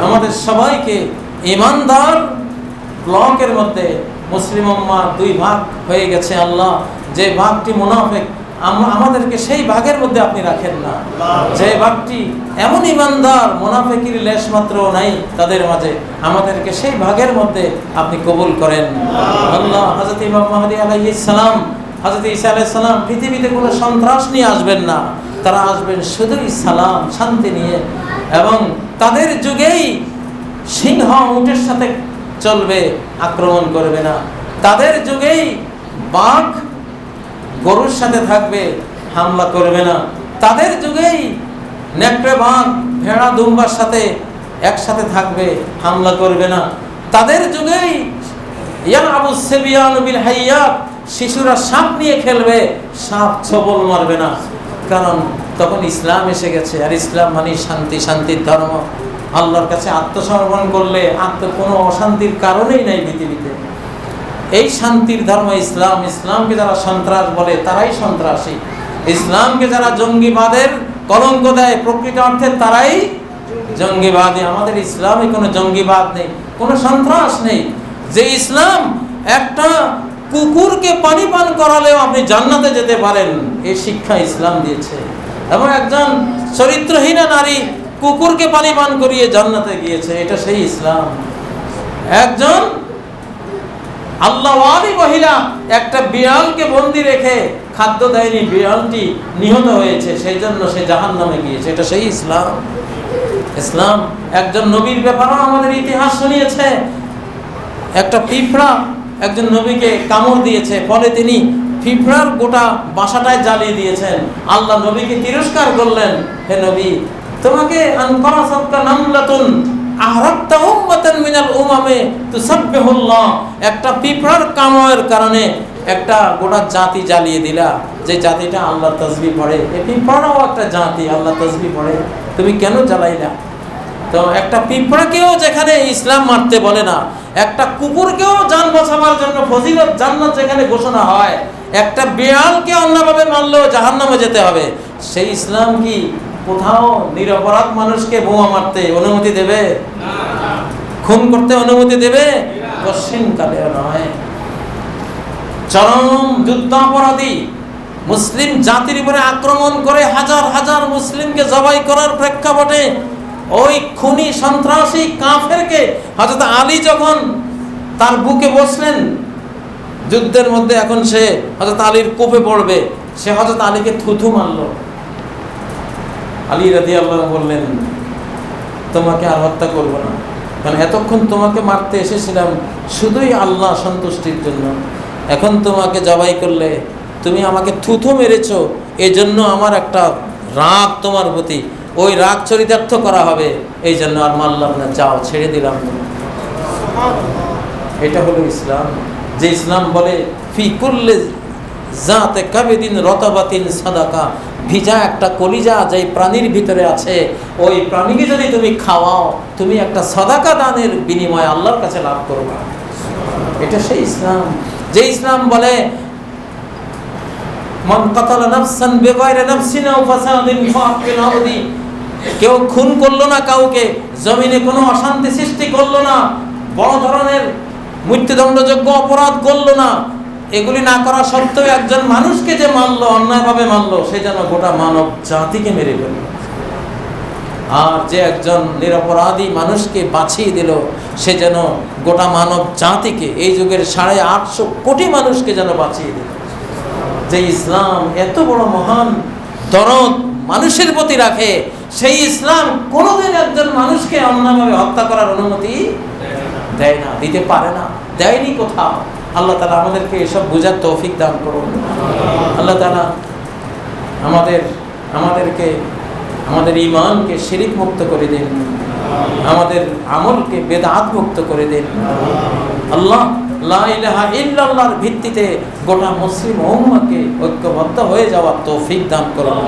আমাদের সবাইকে ঈমানদার ব্লকের মধ্যে মুসলিম উম্মাহ দুই ভাগ হয়ে গেছে আল্লাহ, যে ভাগটি মুনাফিক, আমাদেরকে সেই ভাগের মধ্যে আপনি রাখেন না। যে ভাগটি এমন ঈমানদার, মুনাফিকের লেশ মাত্র নাই তাদের মাঝে, আমাদেরকে সেই ভাগের মধ্যে আপনি কবুল করেন আল্লাহ। হযরত ইমাম মাহদী আলাইহিস সালাম, হযরত ঈসা আলাইহিস সালাম পৃথিবীতে কোনো সন্ত্রাস নিয়ে আসবেন না, তারা আসবেন শুধুই সালাম, শান্তি নিয়ে। এবং তাদের যুগেই সিংহ উটের সাথে চলবে, আক্রমণ করবে না। তাদের যুগেই বাঘ গরুর সাথে থাকবে, হামলা করবে না। তাদের যুগেই নেকড়ে বাঘ ভেড়া দুম্বার সাথে একসাথে থাকবে, হামলা করবে না। তাদের যুগেই ইয়ালআবুস সিবিয়ানু বিল হাইয়াত, শিশুরা সাপ নিয়ে খেলবে, সাপ ছোবল মারবে না, কারণ তখন ইসলাম এসে গেছে। আর ইসলাম মানে শান্তি, শান্তির ধর্ম। আল্লাহর কাছে আত্মসমর্পণ করলে কোনো অশান্তির কারণেই নাই পৃথিবীতে। এই শান্তির ধর্ম ইসলাম। ইসলামকে যারা সন্ত্রাস বলে তারাই সন্ত্রাসী, ইসলামকে যারা জঙ্গিবাদের কলঙ্ক দেয় প্রকৃত অর্থে তারাই জঙ্গিবাদী। আমাদের ইসলামে কোনো জঙ্গিবাদ নেই, কোনো সন্ত্রাস নেই। যে ইসলাম একটা কুকুরকে পানি পান করালেও আপনি জান্নাতে যেতে পারেন, এই শিক্ষা ইসলাম দিয়েছে। এবং একজন চরিত্রহীনা নারী কুকুরকে পানি পান করিয়ে জান্নাতে গিয়েছে, এটা সেই ইসলাম। একজন আল্লাহওয়ালি মহিলা একটা বিড়ালকে বন্দি রেখে খাদ্য দেয়নি, বিড়ালটি নিহত হয়েছে, সেই জন্য সে জাহান্নামে গিয়েছে, এটা সেই ইসলাম। ইসলাম একজন নবীর ব্যাপারেও আমাদের ইতিহাস শুনিয়েছে। একটা পিঁপড়া একজন নবীকে কামড় দিয়েছে, ফলে তিনি পিঁপড়ার গোটা বাসাটায় জ্বালিয়ে দিয়েছেন। আল্লাহ নবীকে তিরস্কার করলেন, হে নবী, তোমাকে আনকারাসাতকা নামলাতুন আহরাক্তা উম্মাতান মিনাল উমামে তুসাব্বিহুল্লাহ, একটা পিঁপড়ার কামড়ের কারণে একটা গোটা জাতি জ্বালিয়ে দিলা, যে জাতিটা আল্লাহ তাসবিহ পড়ে। এই পিঁপড়াও একটা জাতি, আল্লাহ তাসবিহ পড়ে, তুমি কেন জ্বালাইলা? তো একটা পিঁপড়াকেও যেখানে ইসলাম মারতে বলে না, একটা কুকুরকেও জান বাঁচাবার জন্য ফজিলত জান্নাত যেখানে ঘোষণা হয়, একটা বিড়ালকে অন্যভাবে মারলেও জাহান্নামে যেতে হবে, সেই ইসলাম কি কোথাও নিরপরাধ মানুষকে বোমা মারতে অনুমতি দেবে? খুন করতে অনুমতি দেবে? কশিনকালেও নয়। চরম যুদ্ধাপরাধী মুসলিম জাতির উপরে আক্রমণ করে হাজার হাজার মুসলিমকে জবাই করার প্রেক্ষাপটে ওই খুনি সন্ত্রাসী কাফেরকে হযরত আলী যখন তার বুকে বসলেন যুদ্ধের মধ্যে, এখন সে হযরত আলীর কোপে পড়বে, সে হযরত আলীকে থুথু মারলো। আলী রাদিয়াল্লাহু আনহু বললেন, তোমাকে আর হত্যা করবো না, কারণ এতক্ষণ তোমাকে মারতে এসেছিলাম শুধুই আল্লাহ সন্তুষ্টির জন্য, এখন তোমাকে জবাই করলে তুমি আমাকে থুথু মেরেছো, এজন্য আমার একটা রাগ তোমার প্রতি, ওই রাগ চরিতার্থ করা হবে, এই জন্য আর মারলাম না, যাও ছেড়ে দিলাম। এটা হলো ইসলাম। যে ইসলাম বলে ফি কুল্লি জাতে কাবিদিন রতাবাতিন সাদাকা, ভিজা একটা কলিজা যেই প্রাণীর ভিতরে আছে, ওই প্রাণীকে যদি তুমি খাওয়াও, তুমি একটা সাদাকা দানের বিনিময়ে আল্লাহর কাছে লাভ করবা। এটা সেই ইসলাম। যে ইসলাম বলে মান কাতালা নাফসান বিগাইরি নাফসিন আও ফাসাদিন ফাকিল আরদি, কেউ খুন করলো না কাউকে, জমিনে কোনো অশান্তি সৃষ্টি করলো না, বড় ধরনের মৃত্যুদণ্ডযোগ্য অপরাধ করলো না, এগুলি না করা সত্ত্বেও একজন মানুষকে যে মারলো, অন্যায়ভাবে মারলো, সে যেন গোটা মানব জাতিকে মেরে ফেলল। আর যে একজন নিরপরাধী মানুষকে বাঁচিয়ে দিল, সে যেন গোটা মানব জাতিকে, এই যুগের 850 কোটি মানুষকে যেন বাঁচিয়ে দিল। যে ইসলাম এত বড় মহান দরদ মানুষের প্রতি রাখে, সেই ইসলাম কোনোদিন একজন মানুষকে অন্যায়ভাবে হত্যা করার অনুমতি দেয় না, দিতে পারে না, দেয়নি কোথাও। আল্লাহ তাআলা আমাদেরকে এসব বোঝার তৌফিক দান করুন। আল্লাহ তাআলা আমাদেরকে আমাদের ঈমানকে শিরিক মুক্ত করে দিন, আমাদের আমলকে বেদাত মুক্ত করে দিন। আল্লাহ লা ইলাহা ইল্লাল্লাহর ভিত্তিতে গোটা মুসলিম উম্মাহকে ঐক্যবদ্ধ হয়ে যাওয়ার তৌফিক দান করুন।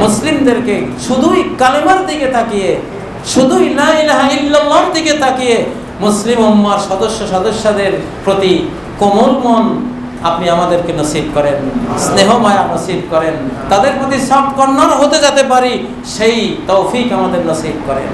মুসলিমদেরকে শুধুই কালেমার দিকে তাকিয়ে, শুধুই লা ইলাহা ইল্লাল্লাহর দিকে তাকিয়ে মুসলিম উম্মাহর সদস্যদের প্রতি কোমল মন আপনি আমাদেরকে নসিব করেন, স্নেহ মায়া নসিব করেন, তাদের প্রতি সফট কর্নার হতে যেতে পারি সেই তৌফিক আমাদের নসিব করেন।